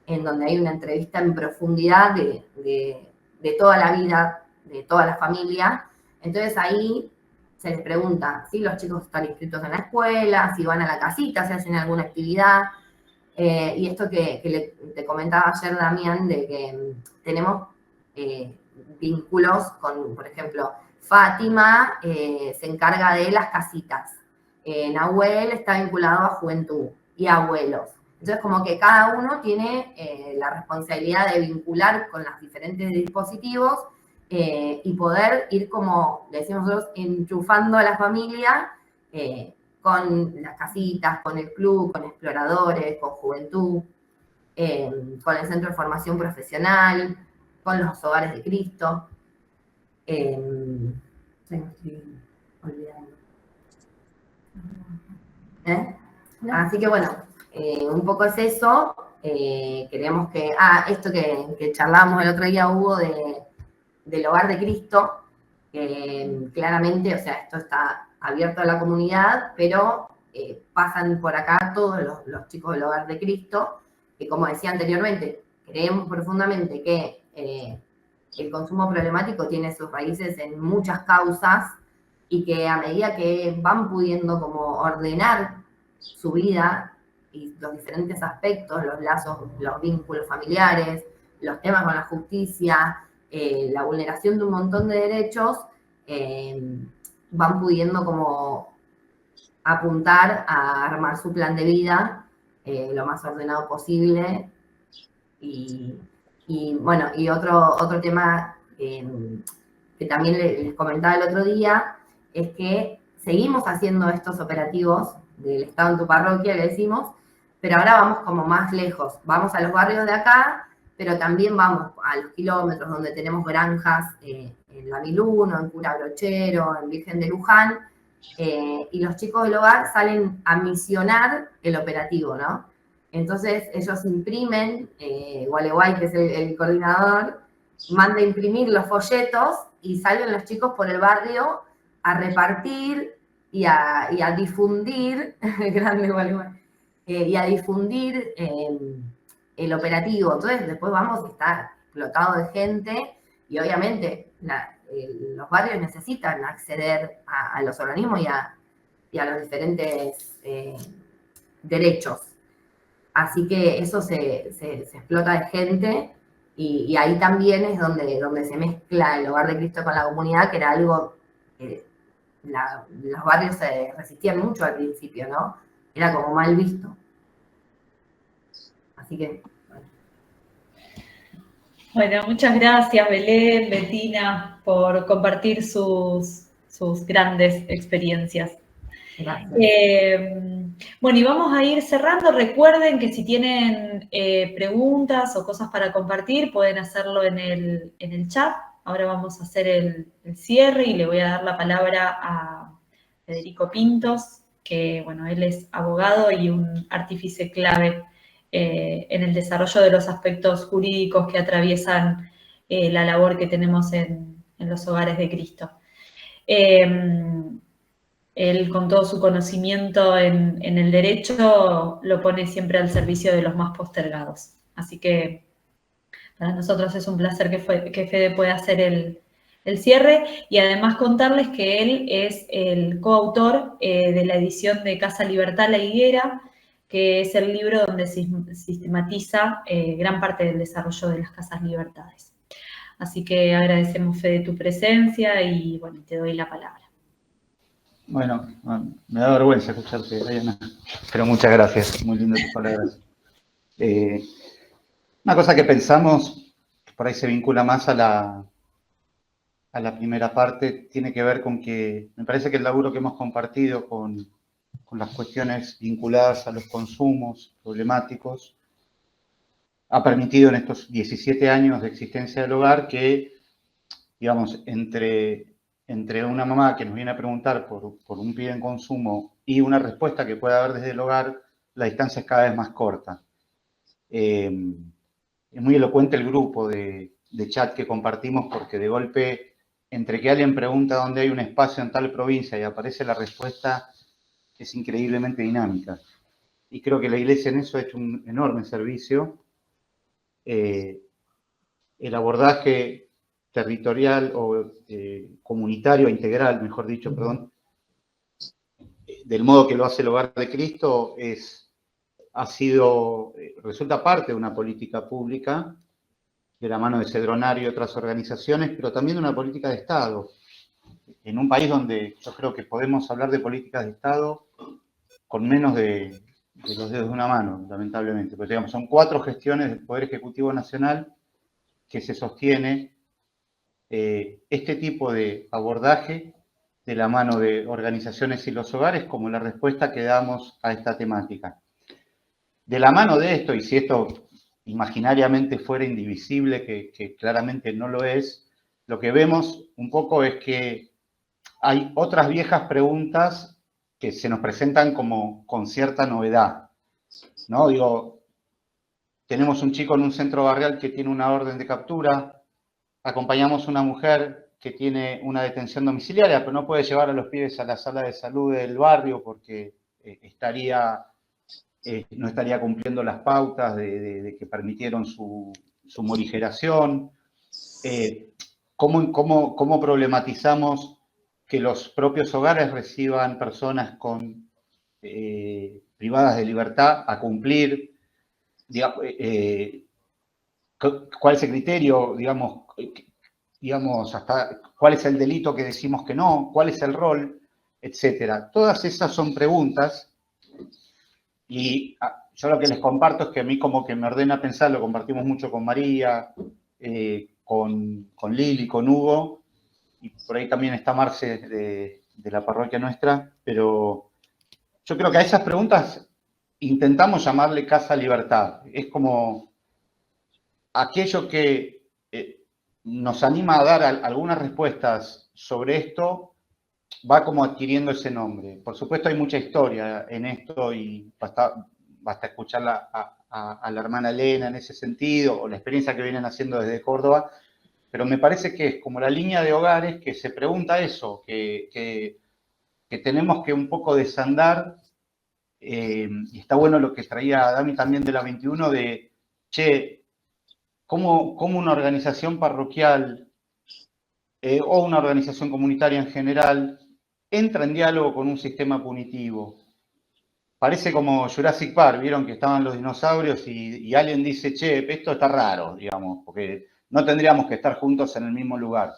en donde hay una entrevista en profundidad de toda la vida, de toda la familia. Entonces ahí se les pregunta si los chicos están inscritos en la escuela, si van a la casita, si hacen alguna actividad. Y esto que te comentaba ayer, Damián, de que tenemos vínculos con, por ejemplo, Fátima se encarga de las casitas, Nahuel está vinculado a juventud y abuelos. Entonces, como que cada uno tiene la responsabilidad de vincular con los diferentes dispositivos y poder ir, como le decimos nosotros, enchufando a la familia con las casitas, con el club, con exploradores, con juventud, con el centro de formación profesional, con los hogares de Cristo. Se me estoy olvidando. Así que bueno, un poco es eso. Queremos que... esto que charlábamos el otro día, Hugo, del hogar de Cristo, claramente, o sea, esto está abierto a la comunidad, pero pasan por acá todos los chicos del hogar de Cristo, que como decía anteriormente, creemos profundamente que el consumo problemático tiene sus raíces en muchas causas y que a medida que van pudiendo como ordenar su vida y los diferentes aspectos, los lazos, los vínculos familiares, los temas con la justicia, la vulneración de un montón de derechos, van pudiendo como apuntar a armar su plan de vida lo más ordenado posible. Y bueno, y otro tema que también les comentaba el otro día, es que seguimos haciendo estos operativos del Estado en tu parroquia, le decimos, pero ahora vamos como más lejos. Vamos a los barrios de acá, pero también vamos a los kilómetros donde tenemos granjas en La 1001, en Cura Brochero, en Virgen de Luján, y los chicos del hogar salen a misionar el operativo, ¿no? Entonces ellos imprimen, Gualeguay, que es el coordinador, manda a imprimir los folletos y salen los chicos por el barrio a repartir y a difundir, grande Gualeguay, y a difundir el operativo. Entonces después vamos a estar explotados de gente y obviamente los barrios necesitan acceder a los organismos y a los diferentes derechos. Así que eso se explota de gente y ahí también es donde se mezcla el hogar de Cristo con la comunidad, que era algo que los barrios se resistían mucho al principio, ¿no? Era como mal visto. Así que, bueno, muchas gracias, Belén, Betina, por compartir sus grandes experiencias. gracias. Bueno, y vamos a ir cerrando. Recuerden que si tienen preguntas o cosas para compartir, pueden hacerlo en el chat. Ahora vamos a hacer el cierre y le voy a dar la palabra a Federico Pintos, que, bueno, él es abogado y un artífice clave en el desarrollo de los aspectos jurídicos que atraviesan la labor que tenemos en los hogares de Cristo. Él, con todo su conocimiento en el derecho, lo pone siempre al servicio de los más postergados. Así que, Para nosotros es un placer que Fede pueda hacer el cierre, y además contarles que él es el coautor de la edición de Casa Libertad La Higuera, que es el libro donde se sistematiza gran parte del desarrollo de las Casas Libertades. Así que agradecemos, Fede, tu presencia y bueno, te doy la palabra. Bueno, me da vergüenza escucharte, Diana, pero muchas gracias, muy lindas tus palabras. Una cosa que pensamos, por ahí se vincula más a la primera parte, tiene que ver con que me parece que el laburo que hemos compartido con las cuestiones vinculadas a los consumos problemáticos ha permitido en estos 17 años de existencia del hogar que, digamos, entre una mamá que nos viene a preguntar por un pibe en consumo y una respuesta que puede haber desde el hogar, la distancia es cada vez más corta. Es muy elocuente el grupo de chat que compartimos porque de golpe, entre que alguien pregunta dónde hay un espacio en tal provincia y aparece la respuesta, es increíblemente dinámica. Y creo que la Iglesia en eso ha hecho un enorme servicio. El abordaje territorial o comunitario, integral, mejor dicho, perdón, del modo que lo hace el Hogar de Cristo, resulta parte de una política pública, de la mano de Cedronario y otras organizaciones, pero también de una política de Estado. En un país donde yo creo que podemos hablar de políticas de Estado con menos de los dedos de una mano, lamentablemente. Porque digamos, son 4 gestiones del Poder Ejecutivo Nacional que se sostiene este tipo de abordaje de la mano de organizaciones y los hogares como la respuesta que damos a esta temática. De la mano de esto, y si esto imaginariamente fuera indivisible, que claramente no lo es, lo que vemos un poco es que hay otras viejas preguntas que se nos presentan como con cierta novedad, ¿no? Digo, tenemos un chico en un centro barrial que tiene una orden de captura, acompañamos a una mujer que tiene una detención domiciliaria, pero no puede llevar a los pibes a la sala de salud del barrio porque no estaría cumpliendo las pautas de que permitieron su morigeración. ¿Cómo problematizamos que los propios hogares reciban personas privadas de libertad a cumplir? ¿Cuál es el criterio, digamos, hasta cuál es el delito que decimos que no, cuál es el rol, etcétera? Todas esas son preguntas y yo lo que les comparto es que a mí como que me ordena pensar, lo compartimos mucho con María, con Lili, con Hugo, y por ahí también está Marce de la parroquia nuestra, pero yo creo que a esas preguntas intentamos llamarle Casa Libertad. Es como aquello que nos anima a dar algunas respuestas sobre esto, va como adquiriendo ese nombre. Por supuesto hay mucha historia en esto y basta escucharla a la hermana Elena en ese sentido, o la experiencia que vienen haciendo desde Córdoba, pero me parece que es como la línea de hogares que se pregunta eso, que tenemos que un poco desandar, y está bueno lo que traía Dami también de la 21, de, ¿cómo una organización parroquial o una organización comunitaria en general entra en diálogo con un sistema punitivo? Parece como Jurassic Park, vieron que estaban los dinosaurios y alguien dice, esto está raro, digamos, porque no tendríamos que estar juntos en el mismo lugar.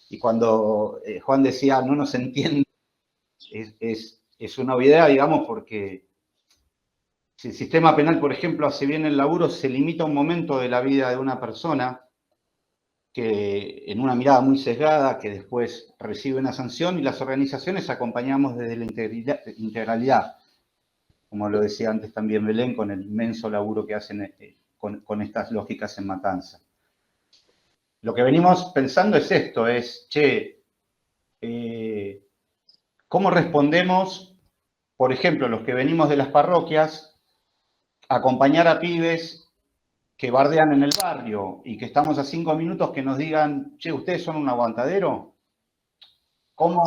Y cuando Juan decía, no nos entiende, es una obviedad, digamos, porque si el sistema penal, por ejemplo, hace bien el laburo, se limita a un momento de la vida de una persona que en una mirada muy sesgada, que después recibe una sanción, y las organizaciones acompañamos desde la integralidad, como lo decía antes también Belén, con el inmenso laburo que hacen con estas lógicas en Matanza. Lo que venimos pensando es esto, ¿cómo respondemos, por ejemplo, los que venimos de las parroquias, a acompañar a pibes que bardean en el barrio y que estamos a 5 minutos que nos digan, ¿ustedes son un aguantadero? ¿Cómo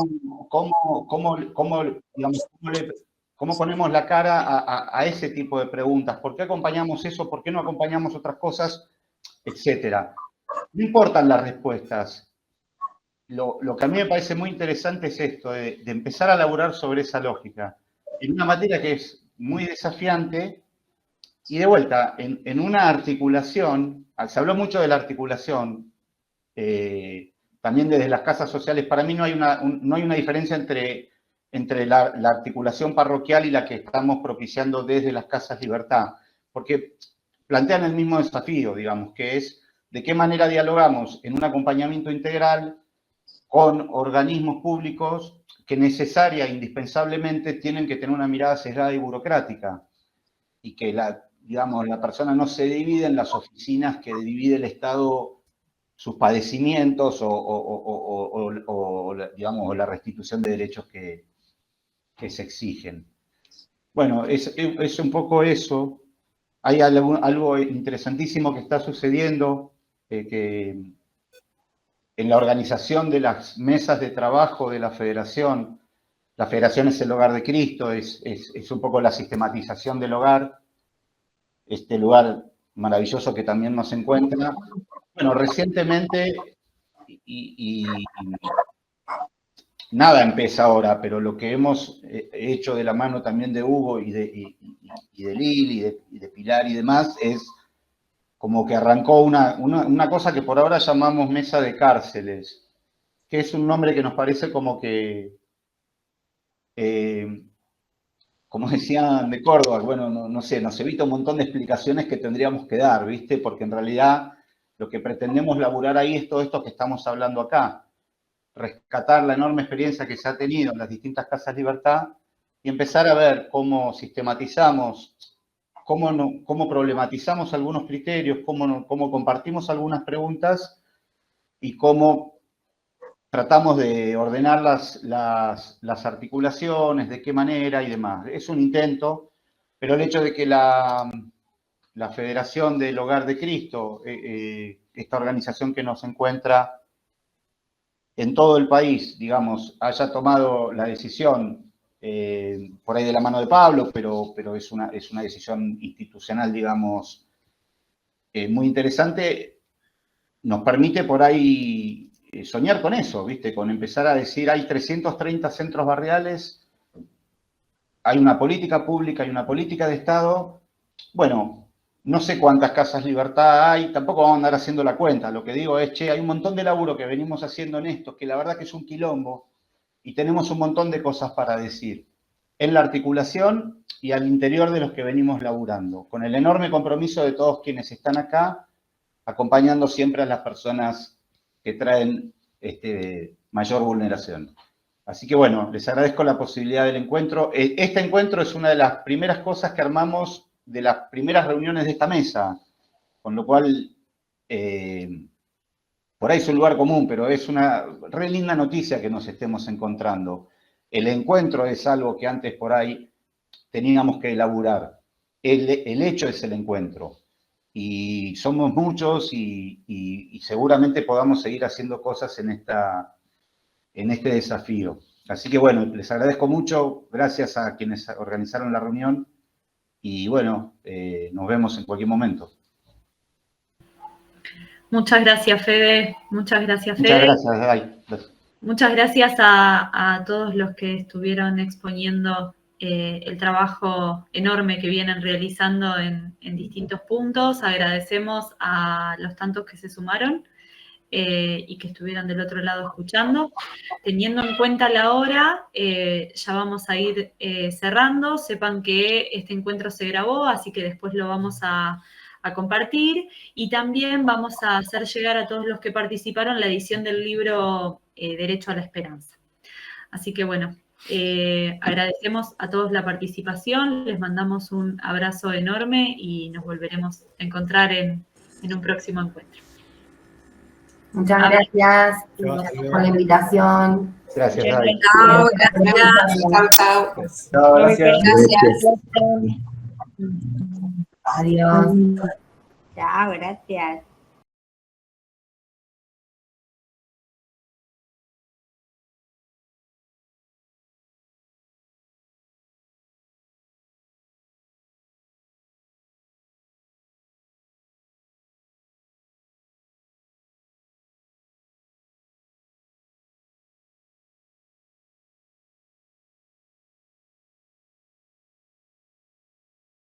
ponemos la cara a ese tipo de preguntas? ¿Por qué acompañamos eso? ¿Por qué no acompañamos otras cosas? etcétera. No importan las respuestas. Lo que a mí me parece muy interesante es esto, de empezar a laburar sobre esa lógica. En una materia que es muy desafiante, y de vuelta, en una articulación, se habló mucho de la articulación, también desde las casas sociales. Para mí no hay una diferencia entre la articulación parroquial y la que estamos propiciando desde las Casas Libertad, porque plantean el mismo desafío, digamos, que es de qué manera dialogamos en un acompañamiento integral con organismos públicos que necesaria e indispensablemente tienen que tener una mirada sesgada y burocrática, y que la persona no se divide en las oficinas que divide el Estado sus padecimientos o la restitución de derechos que se exigen. Bueno, es un poco eso. Hay algo interesantísimo que está sucediendo, que en la organización de las mesas de trabajo de la federación es el Hogar de Cristo, es un poco la sistematización del hogar, este lugar maravilloso que también nos encuentra. Bueno, recientemente, y nada empieza ahora, pero lo que hemos hecho de la mano también de Hugo y de Lili y de Pilar y demás, es como que arrancó una cosa que por ahora llamamos Mesa de Cárceles, que es un nombre que nos parece como que, como decían de Córdoba, bueno, no sé, nos evita un montón de explicaciones que tendríamos que dar, ¿viste? Porque en realidad lo que pretendemos laburar ahí es todo esto que estamos hablando acá. Rescatar la enorme experiencia que se ha tenido en las distintas Casas Libertad y empezar a ver cómo sistematizamos, cómo problematizamos algunos criterios, cómo compartimos algunas preguntas y cómo tratamos de ordenar las articulaciones, de qué manera y demás. Es un intento, pero el hecho de que la Federación del Hogar de Cristo, esta organización que nos encuentra en todo el país, digamos, haya tomado la decisión, por ahí de la mano de Pablo, pero es una decisión institucional, digamos, muy interesante, nos permite por ahí soñar con eso, ¿viste? Con empezar a decir, hay 330 centros barriales, hay una política pública, hay una política de Estado. Bueno, no sé cuántas Casas Libertad hay, tampoco vamos a andar haciendo la cuenta. Lo que digo es, che, hay un montón de laburo que venimos haciendo en esto, que la verdad que es un quilombo, y tenemos un montón de cosas para decir en la articulación y al interior de los que venimos laburando, con el enorme compromiso de todos quienes están acá, acompañando siempre a las personas que traen mayor vulneración. Así que bueno, les agradezco la posibilidad del encuentro. Este encuentro es una de las primeras cosas que armamos de las primeras reuniones de esta mesa, con lo cual, por ahí es un lugar común, pero es una re linda noticia que nos estemos encontrando. El encuentro es algo que antes por ahí teníamos que elaborar. El hecho es el encuentro. Y somos muchos y seguramente podamos seguir haciendo cosas en este desafío. Así que bueno, les agradezco mucho, gracias a quienes organizaron la reunión y bueno, nos vemos en cualquier momento. Muchas gracias, Fede. Muchas gracias, Fede. Muchas gracias, Dai. Muchas gracias a todos los que estuvieron exponiendo el trabajo enorme que vienen realizando en distintos puntos. Agradecemos a los tantos que se sumaron y que estuvieron del otro lado escuchando. Teniendo en cuenta la hora, ya vamos a ir cerrando. Sepan que este encuentro se grabó, así que después lo vamos a compartir. Y también vamos a hacer llegar a todos los que participaron la edición del libro Derecho a la Esperanza. Así que bueno, agradecemos a todos la participación, les mandamos un abrazo enorme y nos volveremos a encontrar en un próximo encuentro. Muchas gracias por la invitación. Gracias, Dai. Chao, gracias. Chao. No, gracias. Adiós. Chao, gracias.